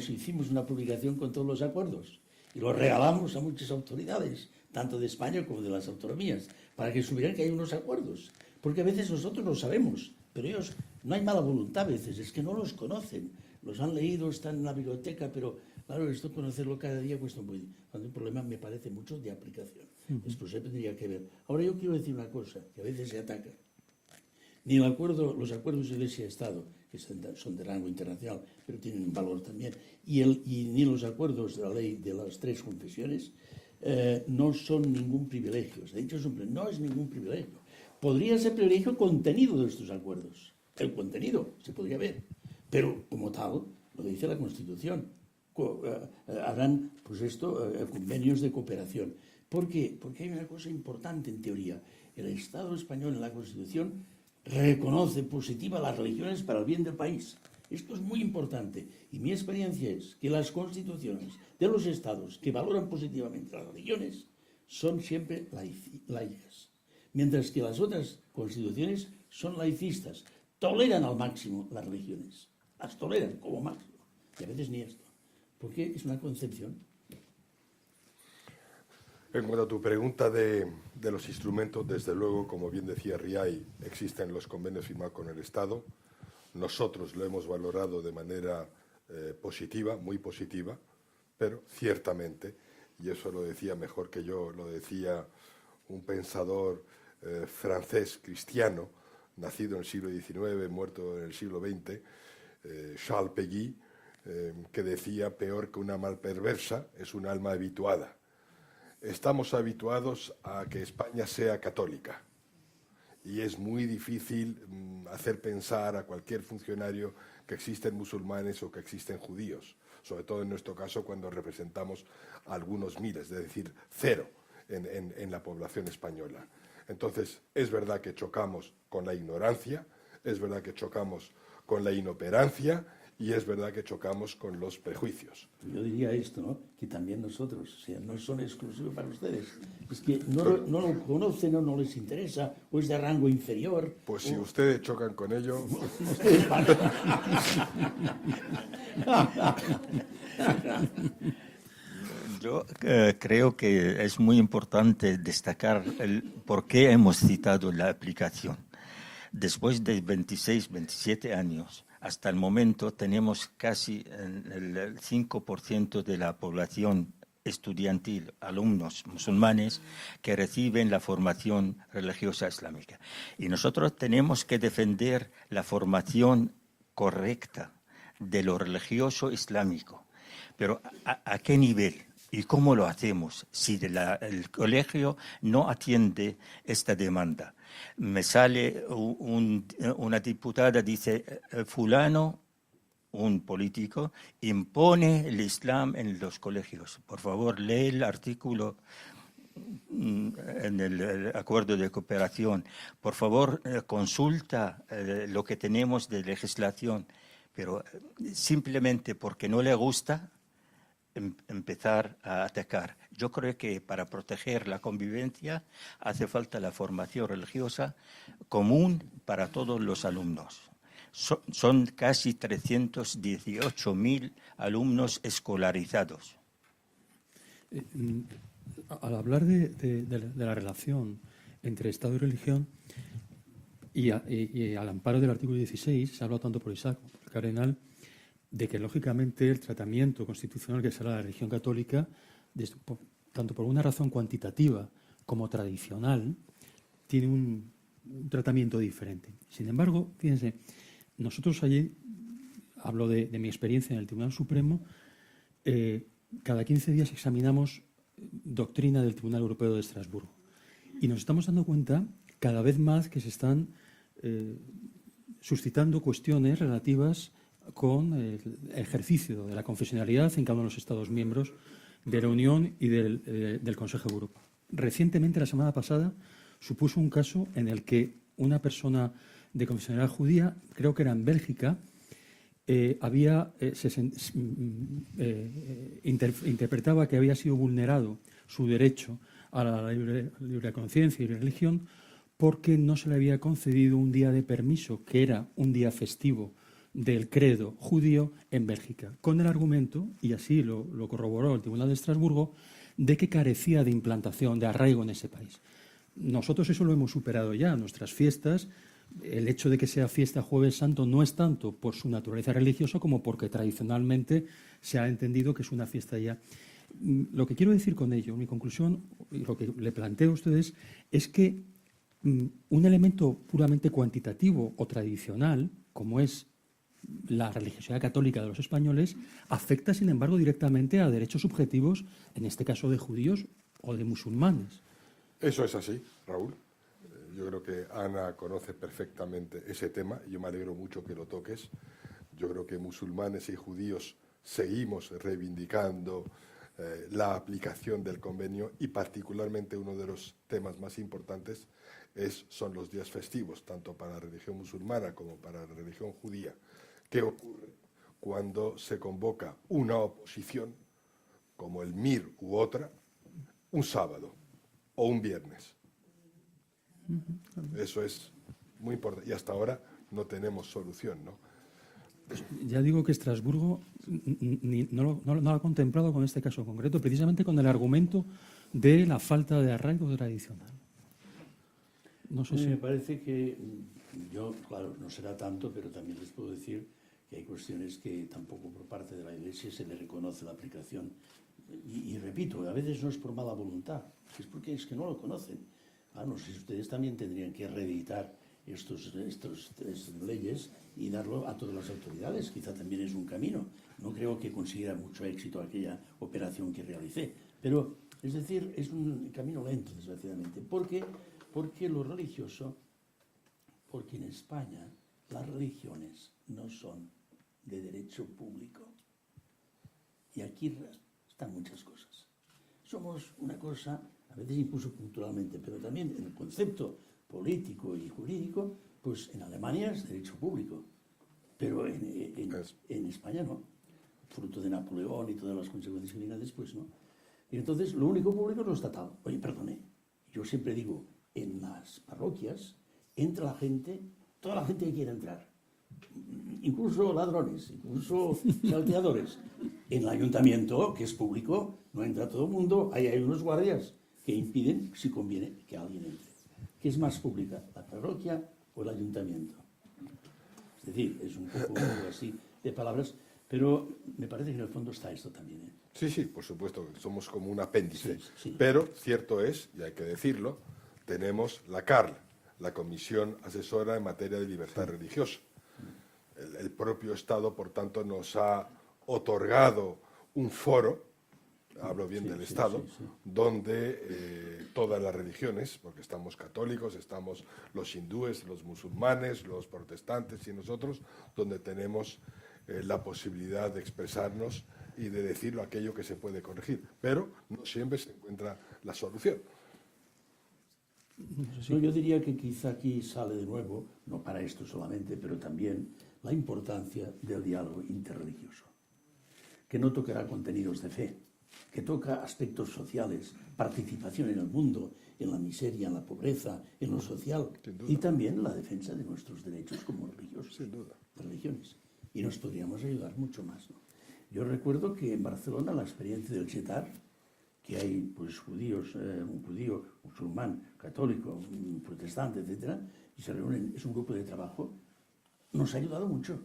hicimos una publicación con todos los acuerdos y los regalamos a muchas autoridades, tanto de España como de las autonomías, para que supieran que hay unos acuerdos. Porque a veces nosotros lo sabemos, pero ellos, no hay mala voluntad a veces, es que no los conocen. Los han leído, están en la biblioteca, pero claro, esto conocerlo cada día cuesta muy. Cuando un problema me parece mucho de aplicación. Esto se tendría que ver. Ahora yo quiero decir una cosa, que a veces se ataca. Ni los acuerdos de Iglesia-Estado, que son de rango internacional, pero tienen un valor también, y ni los acuerdos de la ley de las tres confesiones no son ningún privilegio. De hecho, no es ningún privilegio. Podría ser privilegio el contenido de estos acuerdos. El contenido se podría ver. Pero, como tal, lo dice la Constitución, harán, pues convenios de cooperación. ¿Por qué? Porque hay una cosa importante en teoría. El Estado español en la Constitución reconoce positiva las religiones para el bien del país. Esto es muy importante. Y mi experiencia es que las constituciones de los Estados que valoran positivamente las religiones son siempre laicas. Mientras que las otras constituciones son laicistas. Toleran al máximo las religiones. Las toleran como máximo. Y a veces ni esto. Porque es una concepción. En cuanto a tu pregunta de los instrumentos, desde luego, como bien decía Riay, existen los convenios firmados con el Estado. Nosotros lo hemos valorado de manera positiva, muy positiva, pero ciertamente, y eso lo decía mejor que yo, lo decía un pensador francés cristiano, nacido en el siglo XIX, muerto en el siglo XX, Charles Péguy, que decía: peor que una mal perversa es un alma habituada. Estamos habituados a que España sea católica y es muy difícil hacer pensar a cualquier funcionario que existen musulmanes o que existen judíos, sobre todo en nuestro caso cuando representamos a algunos miles, es decir, cero en la población española. Entonces, es verdad que chocamos con la ignorancia, es verdad que chocamos con la inoperancia y es verdad que chocamos con los prejuicios. Yo diría esto, ¿no? Que también nosotros, o sea, no son exclusivos para ustedes. Es que no lo conocen o no les interesa, o es de rango inferior. Pues si ustedes chocan con ello... Yo creo que es muy importante destacar por qué hemos citado la aplicación. Después de 26, 27 años, hasta el momento tenemos casi el 5% de la población estudiantil, alumnos musulmanes, que reciben la formación religiosa islámica. Y nosotros tenemos que defender la formación correcta de lo religioso islámico. Pero ¿a qué nivel? ¿Y cómo lo hacemos si el colegio no atiende esta demanda? Me sale una diputada, dice, fulano, un político, impone el Islam en los colegios. Por favor, lee el artículo en el acuerdo de cooperación. Por favor, consulta lo que tenemos de legislación. Pero simplemente porque no le gusta, empezar a atacar. Yo creo que para proteger la convivencia hace falta la formación religiosa común para todos los alumnos. Son casi 318.000 alumnos escolarizados. Al hablar de la relación entre Estado y religión y al amparo del artículo 16, se ha hablado tanto por Isaac como por el cardenal, de que, lógicamente, el tratamiento constitucional que será la religión católica, tanto por una razón cuantitativa como tradicional, tiene un tratamiento diferente. Sin embargo, fíjense, nosotros allí, hablo de mi experiencia en el Tribunal Supremo, cada 15 días examinamos doctrina del Tribunal Europeo de Estrasburgo. Y nos estamos dando cuenta cada vez más que se están suscitando cuestiones relativas con el ejercicio de la confesionalidad en cada uno de los Estados miembros de la Unión y del Consejo de Europa. Recientemente, la semana pasada, supuso un caso en el que una persona de confesionalidad judía, creo que era en Bélgica, interpretaba que había sido vulnerado su derecho a la libre conciencia y religión porque no se le había concedido un día de permiso, que era un día festivo del credo judío en Bélgica, con el argumento, y así lo corroboró el Tribunal de Estrasburgo, de que carecía de implantación, de arraigo en ese país. Nosotros eso lo hemos superado ya. Nuestras fiestas, el hecho de que sea fiesta Jueves Santo no es tanto por su naturaleza religiosa como porque tradicionalmente se ha entendido que es una fiesta ya. Lo que quiero decir con ello, mi conclusión, y lo que le planteo a ustedes, es que un elemento puramente cuantitativo o tradicional, como es la religiosidad católica de los españoles, afecta, sin embargo, directamente a derechos subjetivos, en este caso de judíos o de musulmanes. Eso es así, Raúl. Yo creo que Ana conoce perfectamente ese tema y yo me alegro mucho que lo toques. Yo creo que musulmanes y judíos seguimos reivindicando la aplicación del convenio y particularmente uno de los temas más importantes son los días festivos, tanto para la religión musulmana como para la religión judía. ¿Qué ocurre cuando se convoca una oposición, como el MIR u otra, un sábado o un viernes? Eso es muy importante y hasta ahora no tenemos solución, ¿no? Ya digo que Estrasburgo no lo ha contemplado con este caso concreto, precisamente con el argumento de la falta de arraigo tradicional. No sé si... Me parece que yo, claro, no será tanto, pero también les puedo decir que hay cuestiones que tampoco por parte de la Iglesia se le reconoce la aplicación. Y repito, a veces no es por mala voluntad, es porque es que no lo conocen. No sé si ustedes también tendrían que reeditar estas leyes y darlo a todas las autoridades. Quizá también es un camino. No creo que consiguiera mucho éxito aquella operación que realicé, pero es decir, es un camino lento, desgraciadamente. ¿Por qué? Porque lo religioso, porque en España las religiones no son de derecho público. Y aquí están muchas cosas. Somos una cosa, a veces incluso culturalmente, pero también en el concepto político y jurídico, pues en Alemania es derecho público, pero en España no. Fruto de Napoleón y todas las consecuencias que vienen después, ¿no? Y entonces lo único público es lo estatal. Oye, perdone, yo siempre digo, en las parroquias entra la gente, toda la gente que quiere entrar, incluso ladrones, incluso salteadores. En el ayuntamiento, que es público, no entra todo el mundo, ahí hay unos guardias que impiden, si conviene, que alguien entre. ¿Qué es más pública, la parroquia o el ayuntamiento? Es decir, es un poco así de palabras, pero me parece que en el fondo está esto también, ¿eh? Sí, sí, por supuesto, somos como un apéndice. Sí, sí. Pero cierto es, y hay que decirlo, tenemos la CARL, la Comisión Asesora en Materia de Libertad Religiosa. El propio Estado, por tanto, nos ha otorgado un foro, hablo bien del Estado, donde todas las religiones, porque estamos católicos, estamos los hindúes, los musulmanes, los protestantes y nosotros, donde tenemos la posibilidad de expresarnos y de decirlo aquello que se puede corregir, pero no siempre se encuentra la solución. No, yo diría que quizá aquí sale de nuevo, no para esto solamente, pero también la importancia del diálogo interreligioso, que no tocará contenidos de fe, que toca aspectos sociales, participación en el mundo, en la miseria, en la pobreza, en lo social, y también la defensa de nuestros derechos como religiosos, Sin duda. religiones. Y nos podríamos ayudar mucho más, ¿no? Yo recuerdo que en Barcelona la experiencia del Chetar, que hay pues judíos, un judío, musulmán, católico, un protestante, etcétera, y se reúnen, es un grupo de trabajo, nos ha ayudado mucho,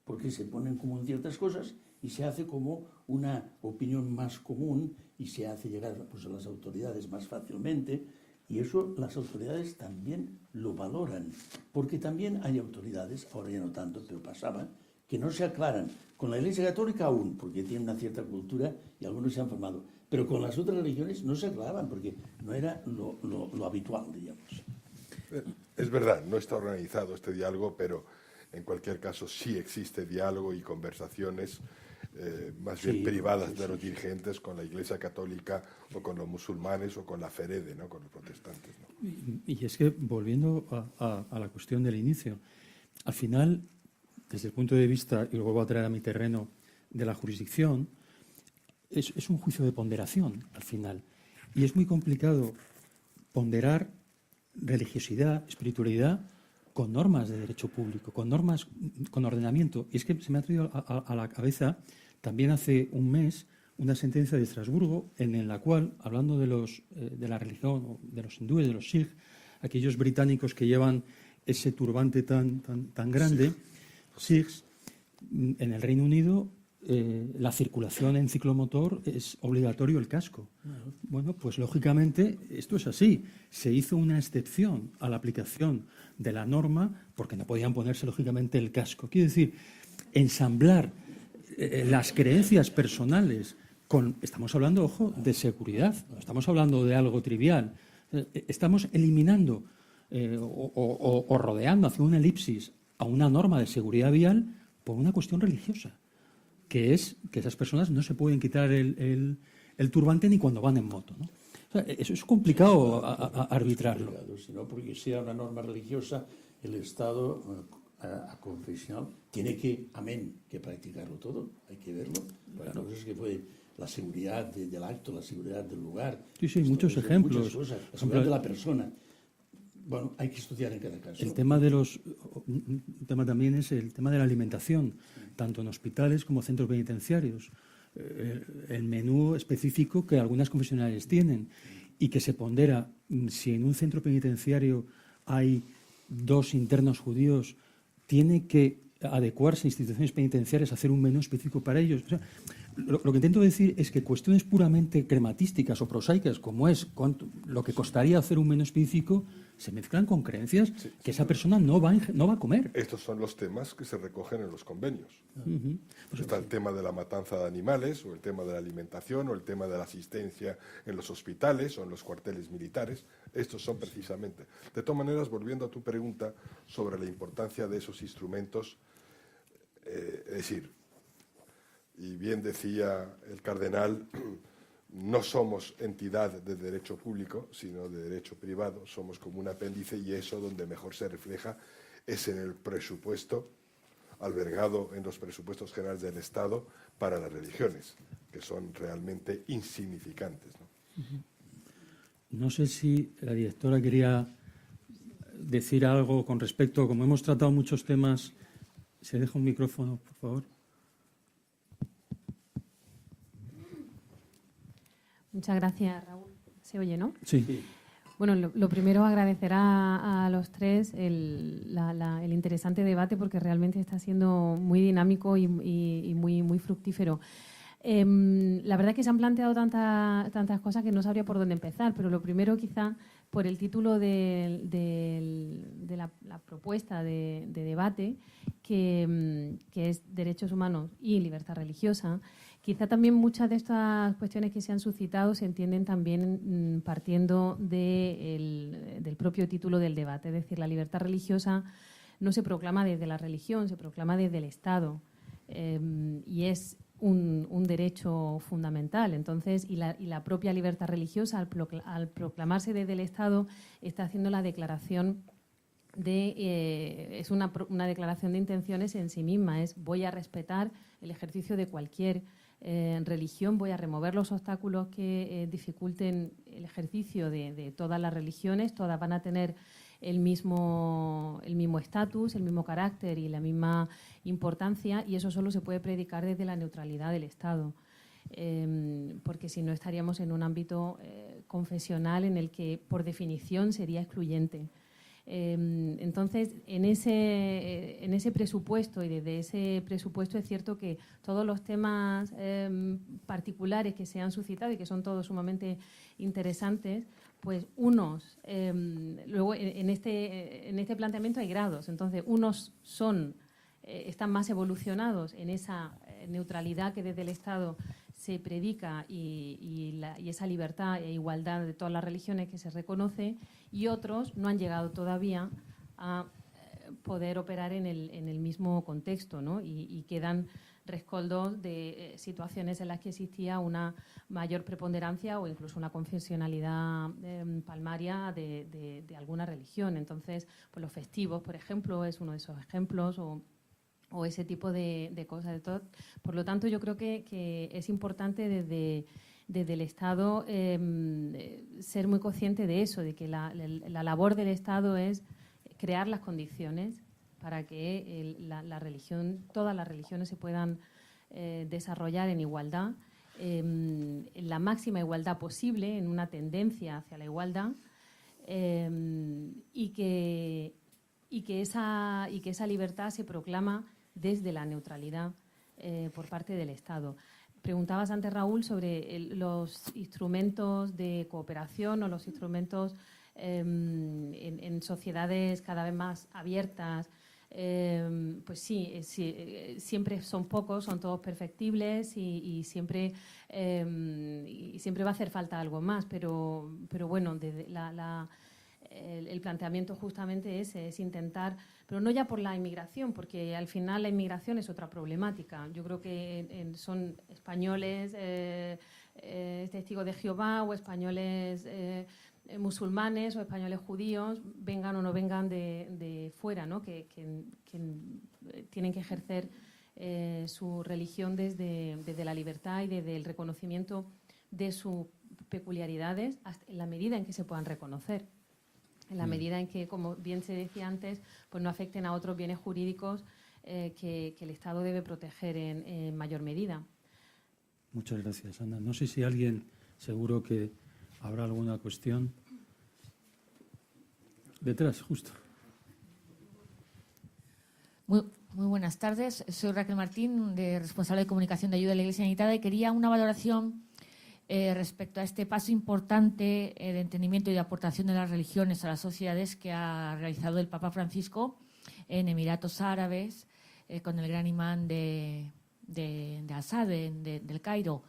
porque se ponen como en ciertas cosas y se hace como una opinión más común y se hace llegar pues, a las autoridades más fácilmente, y eso las autoridades también lo valoran, porque también hay autoridades, ahora ya no tanto, pero pasaban, que no se aclaran. Con la Iglesia Católica aún, porque tiene una cierta cultura y algunos se han formado, pero con las otras religiones no se aclaraban, porque no era lo habitual, digamos. Es verdad, no está organizado este diálogo, pero en cualquier caso sí existe diálogo y conversaciones más bien privadas de los dirigentes con la Iglesia Católica o con los musulmanes o con la Ferede, ¿no? Con los protestantes, ¿no? Y es que, volviendo a la cuestión del inicio, al final, desde el punto de vista, y lo vuelvo a traer a mi terreno, de la jurisdicción, es un juicio de ponderación, al final. Y es muy complicado ponderar religiosidad, espiritualidad, con normas de derecho público, con normas, con ordenamiento. Y es que se me ha traído a la cabeza, también hace un mes, una sentencia de Estrasburgo en la cual, hablando de la religión, de los hindúes, de los sikh, aquellos británicos que llevan ese turbante tan grande, sikhs, en el Reino Unido la circulación en ciclomotor es obligatorio el casco. Bueno, pues lógicamente esto es así. Se hizo una excepción a la aplicación de la norma porque no podían ponerse lógicamente el casco. Quiero decir, ensamblar las creencias personales con... Estamos hablando, ojo, de seguridad, no estamos hablando de algo trivial. Estamos eliminando o rodeando, haciendo una elipsis a una norma de seguridad vial por una cuestión religiosa, que es que esas personas no se pueden quitar el turbante ni cuando van en moto, ¿no? O sea, eso es complicado arbitrarlo. Sino porque sea una norma religiosa, el Estado confesional tiene que, que practicarlo todo, hay que verlo. Claro. Cosas que puede la seguridad del acto, la seguridad del lugar. Sí, muchos ejemplos. Muchas cosas, la seguridad de la persona. Bueno, hay que estudiar en cada caso. El tema un tema también es el tema de la alimentación, tanto en hospitales como centros penitenciarios. El menú específico que algunas confesionales tienen y que se pondera si en un centro penitenciario hay 2 internos judíos, tiene que adecuarse a instituciones penitenciarias a hacer un menú específico para ellos. O sea, Lo que intento decir es que cuestiones puramente crematísticas o prosaicas, como es lo que costaría hacer un menú específico, se mezclan con creencias que esa persona no va a comer. Estos son los temas que se recogen en los convenios. Está el tema de la matanza de animales, o el tema de la alimentación, o el tema de la asistencia en los hospitales o en los cuarteles militares. Estos son precisamente. De todas maneras, volviendo a tu pregunta sobre la importancia de esos instrumentos, es decir, y bien decía el cardenal, no somos entidad de derecho público, sino de derecho privado, somos como un apéndice, y eso donde mejor se refleja es en el presupuesto albergado en los presupuestos generales del Estado para las religiones, que son realmente insignificantes, ¿no? No sé si la directora quería decir algo con respecto, como hemos tratado muchos temas. ¿Se deja un micrófono, por favor? Muchas gracias, Raúl. ¿Se oye, no? Sí. Bueno, lo primero, agradecer a los tres el interesante debate, porque realmente está siendo muy dinámico y muy fructífero. La verdad es que se han planteado tantas cosas que no sabría por dónde empezar, pero lo primero, quizá, por el título de la propuesta de debate, que es Derechos Humanos y Libertad Religiosa. Quizá también muchas de estas cuestiones que se han suscitado se entienden también partiendo del propio título del debate. Es decir, la libertad religiosa no se proclama desde la religión, se proclama desde el Estado, y es un derecho fundamental. Entonces, y la propia libertad religiosa, al proclamarse desde el Estado, está haciendo la declaración es una declaración de intenciones en sí misma. Es: voy a respetar el ejercicio de cualquier religión, voy a remover los obstáculos que dificulten el ejercicio de todas las religiones. Todas van a tener el mismo estatus, el mismo carácter y la misma importancia, y eso solo se puede predicar desde la neutralidad del Estado, porque si no estaríamos en un ámbito confesional en el que, por definición, sería excluyente. Entonces, en ese presupuesto, y desde ese presupuesto, es cierto que todos los temas particulares que se han suscitado y que son todos sumamente interesantes, pues unos, luego en este planteamiento hay grados. Entonces, unos están más evolucionados en esa neutralidad que desde el Estado se predica y esa libertad e igualdad de todas las religiones que se reconoce, y otros no han llegado todavía a poder operar en el mismo contexto, ¿no? Y quedan rescoldos de situaciones en las que existía una mayor preponderancia o incluso una confesionalidad palmaria de alguna religión. Entonces, pues los festivos, por ejemplo, es uno de esos ejemplos, o ese tipo de cosas. Por lo tanto, yo creo que es importante desde el Estado ser muy consciente de eso, de que la labor del Estado es crear las condiciones para que todas las religiones se puedan desarrollar en igualdad, en la máxima igualdad posible, en una tendencia hacia la igualdad, y que esa libertad se proclama desde la neutralidad por parte del Estado. Preguntabas antes, Raúl, sobre los instrumentos de cooperación o los instrumentos en sociedades cada vez más abiertas. Pues sí, siempre son pocos, son todos perfectibles y siempre va a hacer falta algo más, pero bueno, el planteamiento justamente es intentar, pero no ya por la inmigración, porque al final la inmigración es otra problemática. Yo creo que son españoles testigos de Jehová, o españoles musulmanes, o españoles judíos, vengan o no vengan de fuera, ¿no? Que tienen que ejercer su religión desde la libertad y desde el reconocimiento de sus peculiaridades, en la medida en que se puedan reconocer. En la medida en que, como bien se decía antes, pues no afecten a otros bienes jurídicos que el Estado debe proteger en mayor medida. Muchas gracias, Ana. No sé si alguien, seguro que habrá alguna cuestión. Detrás, justo. Muy buenas tardes. Soy Raquel Martín, responsable de comunicación de ayuda a la Iglesia Necesitada, y quería una valoración respecto a este paso importante de entendimiento y de aportación de las religiones a las sociedades que ha realizado el Papa Francisco en Emiratos Árabes con el gran imán de Al-Sadd, del Cairo.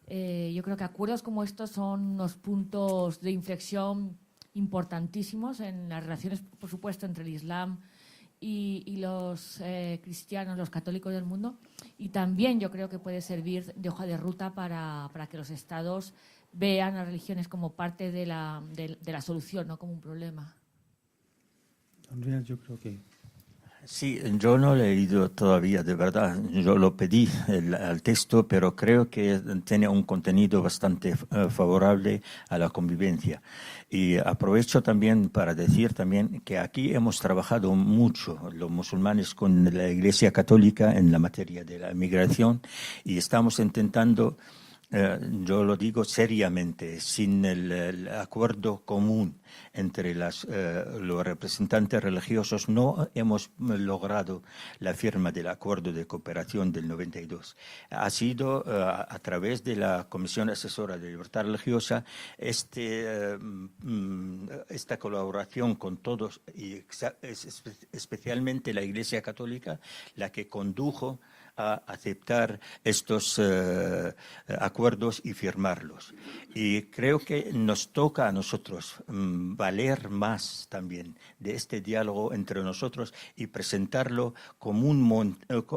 Yo creo que acuerdos como estos son unos puntos de inflexión importantísimos en las relaciones, por supuesto, entre el Islam y los cristianos, los católicos del mundo, y también yo creo que puede servir de hoja de ruta para que los estados vean a las religiones como parte de la solución, no como un problema. Andrea, yo creo que... Sí, yo no lo he leído todavía, de verdad. Yo lo pedí al texto, pero creo que tiene un contenido bastante favorable a la convivencia. Y aprovecho también para decir también que aquí hemos trabajado mucho los musulmanes con la Iglesia Católica en la materia de la migración y estamos intentando, yo lo digo seriamente, sin el acuerdo común entre los representantes religiosos no hemos logrado la firma del acuerdo de cooperación del 92. Ha sido a través de la Comisión Asesora de Libertad Religiosa esta colaboración con todos, y especialmente la Iglesia Católica, la que condujo a aceptar estos acuerdos y firmarlos. Y creo que nos toca a nosotros valer más también de este diálogo entre nosotros y presentarlo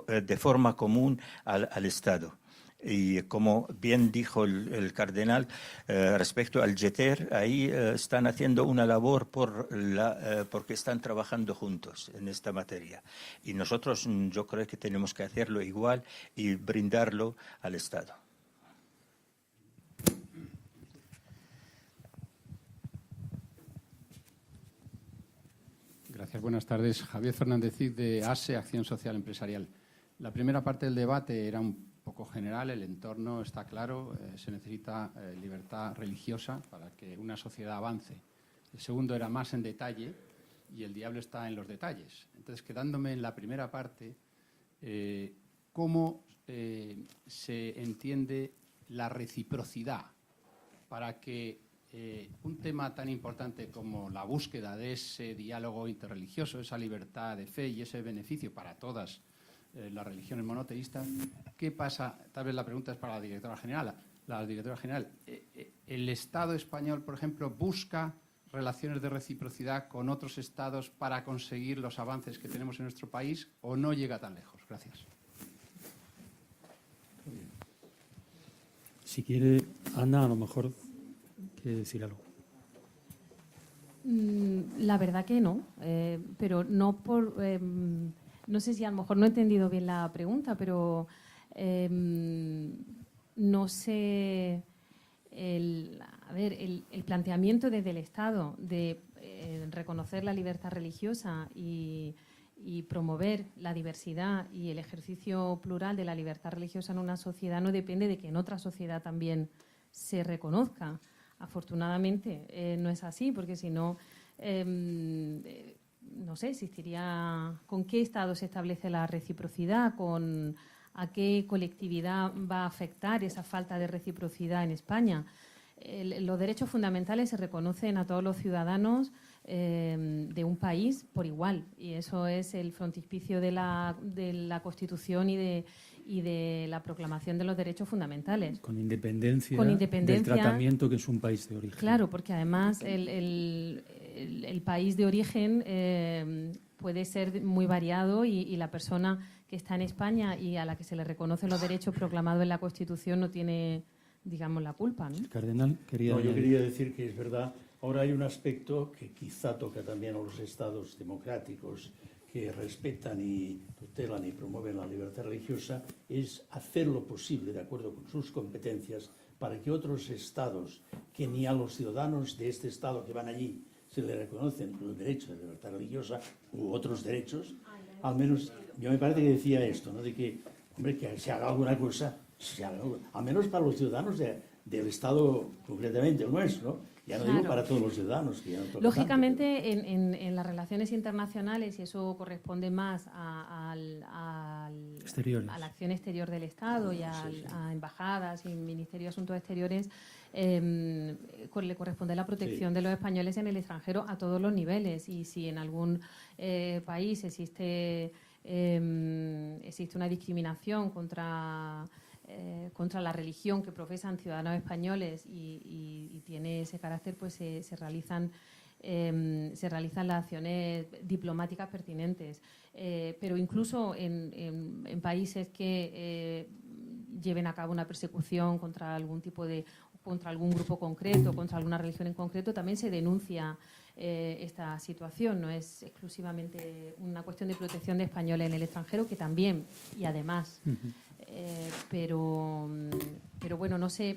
de forma común al Estado. Y como bien dijo el cardenal, respecto al Jeter, ahí están haciendo una labor porque están trabajando juntos en esta materia. Y nosotros yo creo que tenemos que hacerlo igual y brindarlo al Estado. Gracias, buenas tardes. Javier Fernández Cid, de ASE, Acción Social Empresarial. La primera parte del debate era un poco general, el entorno está claro, se necesita libertad religiosa para que una sociedad avance. El segundo era más en detalle y el diablo está en los detalles. Entonces, quedándome en la primera parte, ¿cómo se entiende la reciprocidad para que un tema tan importante como la búsqueda de ese diálogo interreligioso, esa libertad de fe y ese beneficio para todas las religiones monoteístas, ¿qué pasa? Tal vez la pregunta es para la directora general. ¿El Estado español, por ejemplo, busca relaciones de reciprocidad con otros estados para conseguir los avances que tenemos en nuestro país o no llega tan lejos? Gracias. Si quiere, Ana, a lo mejor quiere decir algo. La verdad que no, pero no por... no sé si a lo mejor no he entendido bien la pregunta, pero no sé... El planteamiento desde el Estado de reconocer la libertad religiosa y promover la diversidad y el ejercicio plural de la libertad religiosa en una sociedad no depende de que en otra sociedad también se reconozca. Afortunadamente no es así, porque si no, no sé, existiría... ¿Con qué Estado se establece la reciprocidad? ¿A qué colectividad va a afectar esa falta de reciprocidad en España? Los derechos fundamentales se reconocen a todos los ciudadanos de un país por igual, y eso es el frontispicio de la Constitución y de la proclamación de los derechos fundamentales. Con independencia del tratamiento que es un país de origen. Claro, porque además el país de origen puede ser muy variado y la persona que está en España y a la que se le reconocen los derechos proclamados en la Constitución no tiene, digamos, la culpa, ¿no? El cardenal quería... No, yo quería decir que es verdad. Ahora hay un aspecto que quizá toca también a los estados democráticos que respetan y tutelan y promueven la libertad religiosa, es hacer lo posible, de acuerdo con sus competencias, para que otros estados, que ni a los ciudadanos de este estado que van allí se le reconocen los derechos de libertad religiosa u otros derechos, al menos, yo me parece que decía esto, ¿no? De que, hombre, que se haga alguna cosa, al menos para los ciudadanos del Estado, concretamente el nuestro, Ya no Claro. digo para todos los ciudadanos, que ya no toca Lógicamente, tanto, en las relaciones internacionales, y eso corresponde más a Exteriores. la acción exterior del Estado y a embajadas y Ministerio de Asuntos Exteriores, le corresponde la protección de los españoles en el extranjero a todos los niveles. Y si en algún país existe una discriminación contra la religión que profesan ciudadanos españoles y tiene ese carácter, pues se realizan las acciones diplomáticas pertinentes. Pero incluso en países que lleven a cabo una persecución contra algún grupo concreto, contra alguna religión en concreto, también se denuncia esta situación. No es exclusivamente una cuestión de protección de españoles en el extranjero, que también y además. Pero bueno, no se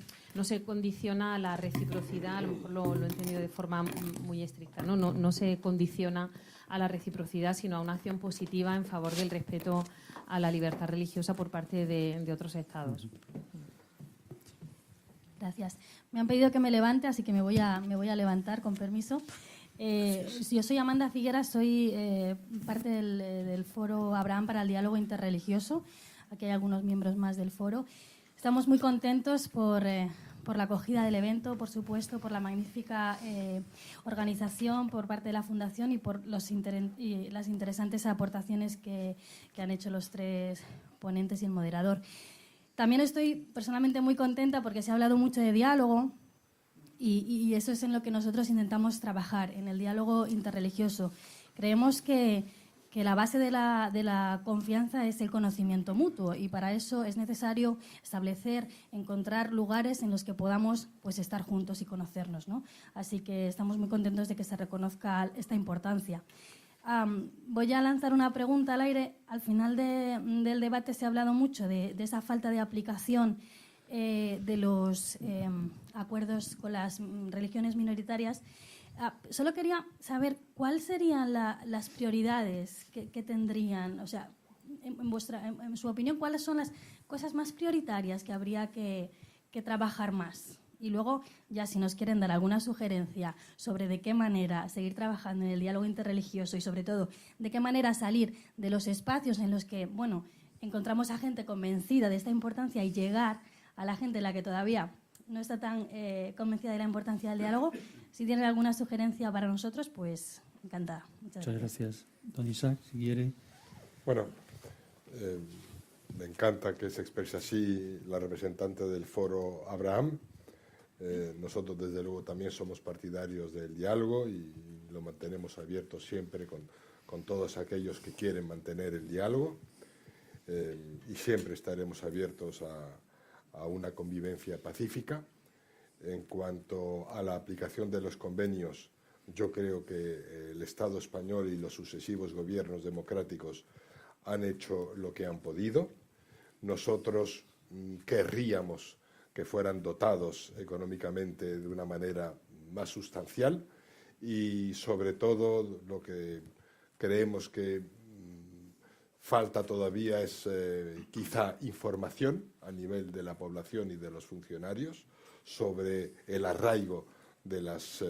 condiciona a la reciprocidad, a lo mejor lo he entendido de forma muy estricta, no se condiciona a la reciprocidad, sino a una acción positiva en favor del respeto a la libertad religiosa por parte de otros estados. Gracias. Me han pedido que me levante, así que me voy a levantar, con permiso. Yo soy Amanda Figueras, soy parte del Foro Abraham para el Diálogo Interreligioso. Aquí hay algunos miembros más del foro. Estamos muy contentos por la acogida del evento, por supuesto, por la magnífica organización por parte de la Fundación y por las interesantes aportaciones que han hecho los tres ponentes y el moderador. También estoy personalmente muy contenta porque se ha hablado mucho de diálogo y eso es en lo que nosotros intentamos trabajar, en el diálogo interreligioso. Creemos que la base de la confianza es el conocimiento mutuo y para eso es necesario encontrar lugares en los que podamos pues, estar juntos y conocernos, ¿no? Así que estamos muy contentos de que se reconozca esta importancia. Voy a lanzar una pregunta al aire. Al final del debate se ha hablado mucho de esa falta de aplicación de los acuerdos con las religiones minoritarias. Solo quería saber cuáles serían las prioridades que tendrían, o sea, en su opinión, cuáles son las cosas más prioritarias que habría que trabajar más. Y luego, ya si nos quieren dar alguna sugerencia sobre de qué manera seguir trabajando en el diálogo interreligioso y, sobre todo, de qué manera salir de los espacios en los que, bueno, encontramos a gente convencida de esta importancia y llegar a la gente en la que todavía no está tan convencida de la importancia del diálogo. Si tienen alguna sugerencia para nosotros, pues encantada. Muchas gracias. Don Isaac, si quiere. Bueno, me encanta que se exprese así la representante del Foro Abraham. Nosotros, desde luego, también somos partidarios del diálogo y lo mantenemos abierto siempre con todos aquellos que quieren mantener el diálogo. Y siempre estaremos abiertos a una convivencia pacífica. En cuanto a la aplicación de los convenios, yo creo que el Estado español y los sucesivos gobiernos democráticos han hecho lo que han podido. Nosotros querríamos que fueran dotados económicamente de una manera más sustancial y, sobre todo, lo que creemos que falta todavía es quizá información a nivel de la población y de los funcionarios sobre el arraigo de las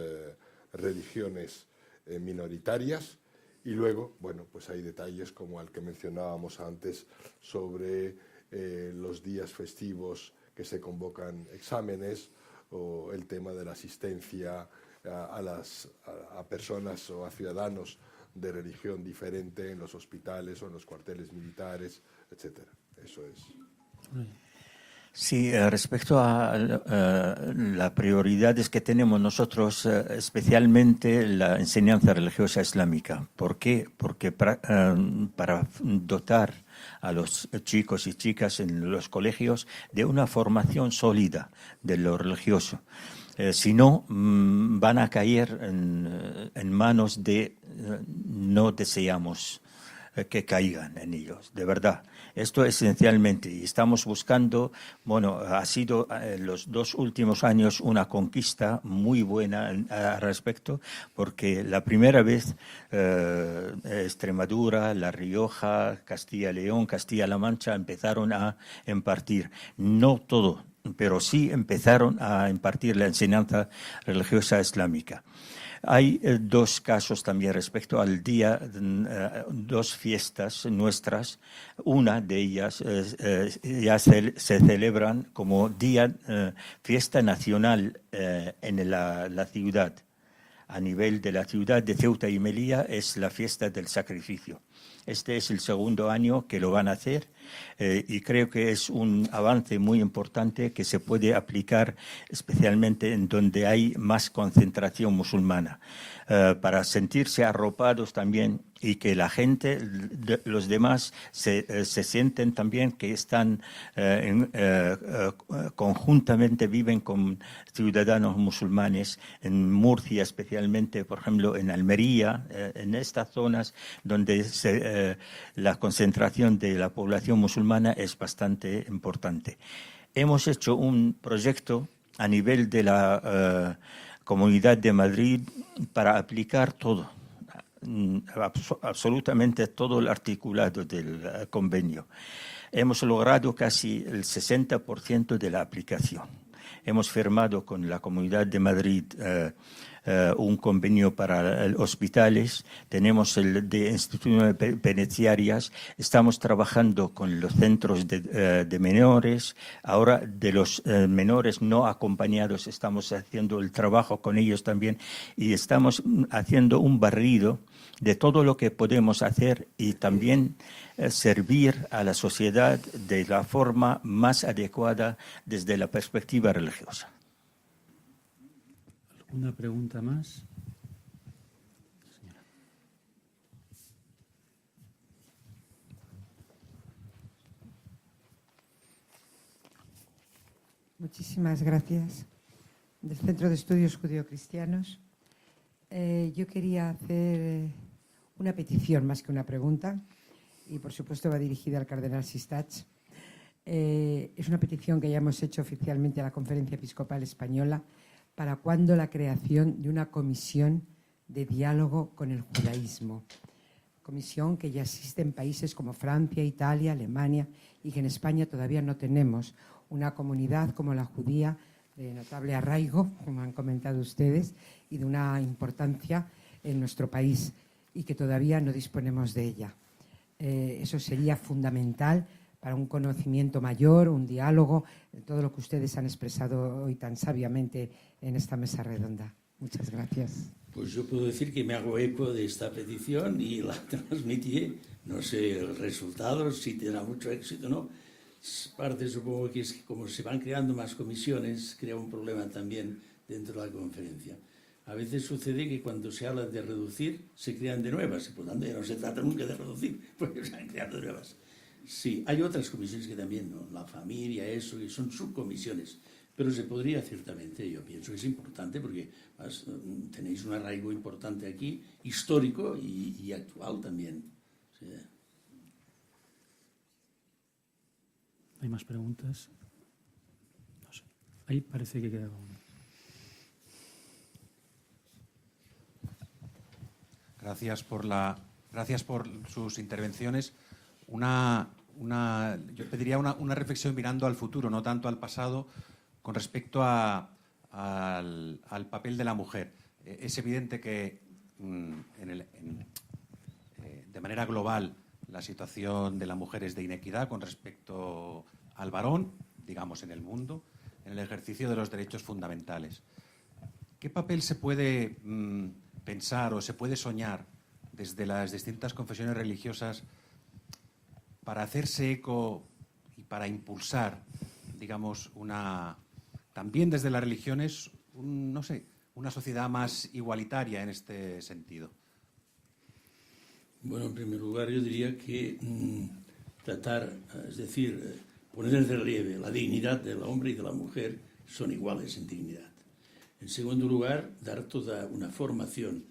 religiones minoritarias. Y luego, bueno, pues hay detalles como el que mencionábamos antes sobre los días festivos que se convocan exámenes o el tema de la asistencia a personas o a ciudadanos de religión diferente en los hospitales o en los cuarteles militares, etcétera. Eso es. Sí, respecto a las prioridades que tenemos nosotros, especialmente la enseñanza religiosa islámica. ¿Por qué? Porque para dotar a los chicos y chicas en los colegios de una formación sólida de lo religioso. Si no, van a caer en manos de no deseamos que caigan en ellos, de verdad. Esto esencialmente, y estamos buscando, bueno, ha sido los 2 últimos años una conquista muy buena al respecto, porque la primera vez Extremadura, La Rioja, Castilla y León, Castilla-La Mancha empezaron a impartir, no todo pero sí empezaron a impartir la enseñanza religiosa islámica. Hay dos casos también respecto al día, dos fiestas nuestras. Una de ellas ya se celebran como día, fiesta nacional en la ciudad. A nivel de la ciudad de Ceuta y Melilla es la fiesta del sacrificio. Este es el segundo año que lo van a hacer y creo que es un avance muy importante que se puede aplicar especialmente en donde hay más concentración musulmana, para sentirse arropados también y que la gente, los demás, se sienten también que están conjuntamente viven con ciudadanos musulmanes, en Murcia especialmente, por ejemplo, en Almería, en estas zonas donde la concentración de la población musulmana es bastante importante. Hemos hecho un proyecto a nivel de la Comunidad de Madrid para aplicar todo, absolutamente todo el articulado del convenio. Hemos logrado casi el 60% de la aplicación. Hemos firmado con la Comunidad de Madrid un convenio para hospitales, tenemos el de instituciones penitenciarias, estamos trabajando con los centros de menores, ahora de los menores no acompañados estamos haciendo el trabajo con ellos también y estamos haciendo un barrido de todo lo que podemos hacer y también servir a la sociedad de la forma más adecuada desde la perspectiva religiosa. ¿Alguna pregunta más? Señora. Muchísimas gracias. Del Centro de Estudios Judeocristianos. Yo quería hacer una petición más que una pregunta y, por supuesto, va dirigida al cardenal Sistach. Es una petición que ya hemos hecho oficialmente a la Conferencia Episcopal Española para cuándo la creación de una comisión de diálogo con el judaísmo. Comisión que ya existe en países como Francia, Italia, Alemania y que en España todavía no tenemos una comunidad como la judía de notable arraigo, como han comentado ustedes, y de una importancia en nuestro país y que todavía no disponemos de ella. Eso sería fundamental para un conocimiento mayor, un diálogo, todo lo que ustedes han expresado hoy tan sabiamente en esta mesa redonda. Muchas gracias. Pues yo puedo decir que me hago eco de esta petición y la transmití. No sé el resultado, si tendrá mucho éxito o no. Parte supongo que es que como se van creando más comisiones, crea un problema también dentro de la conferencia. A veces sucede que cuando se habla de reducir, se crean de nuevas, y por tanto ya no se trata nunca de reducir, porque se han creado de nuevas. Sí, hay otras comisiones que también, ¿no? La familia, eso, que son subcomisiones, pero se podría ciertamente, yo pienso que es importante porque tenéis un arraigo importante aquí, histórico y actual también. Sí. ¿Hay más preguntas? No sé. Ahí parece que quedaba una. Gracias por sus intervenciones. Yo pediría una reflexión mirando al futuro, no tanto al pasado, con respecto al papel de la mujer. Es evidente que de manera global la situación de la mujer es de inequidad con respecto al varón, digamos, en el mundo, en el ejercicio de los derechos fundamentales. ¿Qué papel se puede pensar o se puede soñar desde las distintas confesiones religiosas para hacerse eco y para impulsar, digamos, también desde las religiones, una sociedad más igualitaria en este sentido? Bueno, en primer lugar yo diría que tratar, es decir, poner en relieve la dignidad del hombre y de la mujer son iguales en dignidad. En segundo lugar, dar toda una formación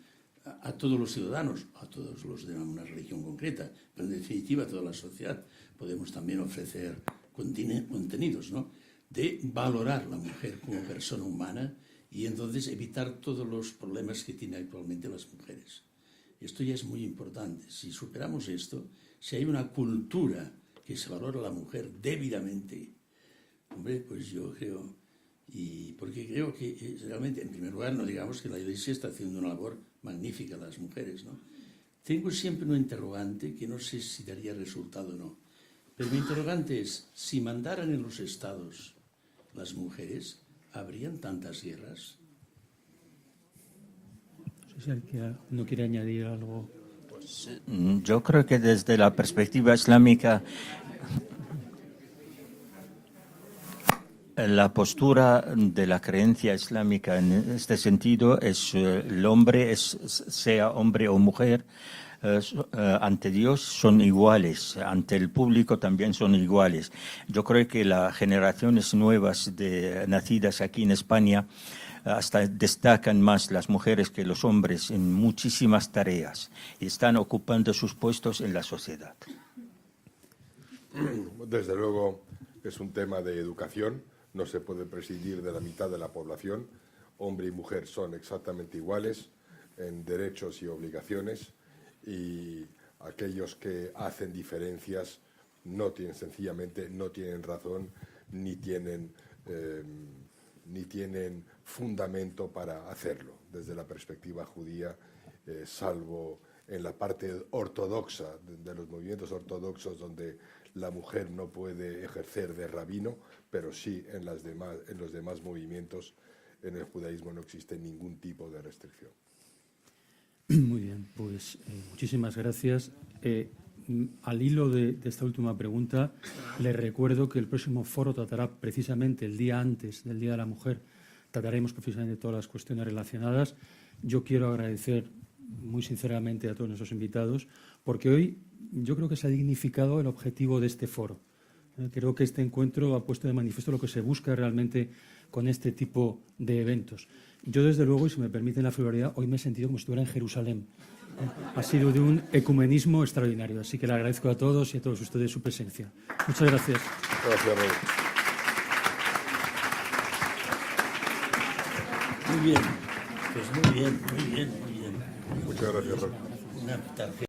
a todos los ciudadanos, a todos los de una religión concreta, pero en definitiva a toda la sociedad. Podemos también ofrecer contenidos, ¿no?, de valorar la mujer como persona humana y entonces evitar todos los problemas que tienen actualmente las mujeres. Esto ya es muy importante. Si superamos esto, si hay una cultura que se valora a la mujer debidamente, Hombre, pues yo creo, y porque creo que realmente, en primer lugar, no digamos que la Iglesia está haciendo una labor magnífica a las mujeres, ¿no? Tengo siempre un interrogante que no sé si daría resultado o no. Pero mi interrogante es, si mandaran en los estados las mujeres, ¿habrían tantas guerras? No sé si alguien no quiere añadir algo. Pues, yo creo que desde la perspectiva islámica, la postura de la creencia islámica en este sentido es el hombre, sea hombre o mujer, ante Dios son iguales, ante el público también son iguales. Yo creo que las generaciones nuevas nacidas aquí en España hasta destacan más las mujeres que los hombres en muchísimas tareas y están ocupando sus puestos en la sociedad. Desde luego es un tema de educación, no se puede prescindir de la mitad de la población. Hombre y mujer son exactamente iguales en derechos y obligaciones, y aquellos que hacen diferencias sencillamente no tienen razón ni tienen fundamento para hacerlo. Desde la perspectiva judía, salvo en la parte ortodoxa de los movimientos ortodoxos, donde la mujer no puede ejercer de rabino, pero sí en los demás movimientos, en el judaísmo no existe ningún tipo de restricción. Muy bien, pues muchísimas gracias. Al hilo de esta última pregunta, les recuerdo que el próximo foro tratará precisamente el día antes del Día de la Mujer. Trataremos precisamente todas las cuestiones relacionadas. Yo quiero agradecer muy sinceramente a todos nuestros invitados, porque hoy yo creo que se ha dignificado el objetivo de este foro. Creo que este encuentro ha puesto de manifiesto lo que se busca realmente con este tipo de eventos. Yo, desde luego, y si me permiten la frivolidad, hoy me he sentido como si estuviera en Jerusalén. Ha sido de un ecumenismo extraordinario, así que le agradezco a todos y a todos ustedes su presencia. Muchas gracias. Gracias, Raúl. Muy bien, pues muy bien. Muchas gracias, Raúl. Una tarjeta.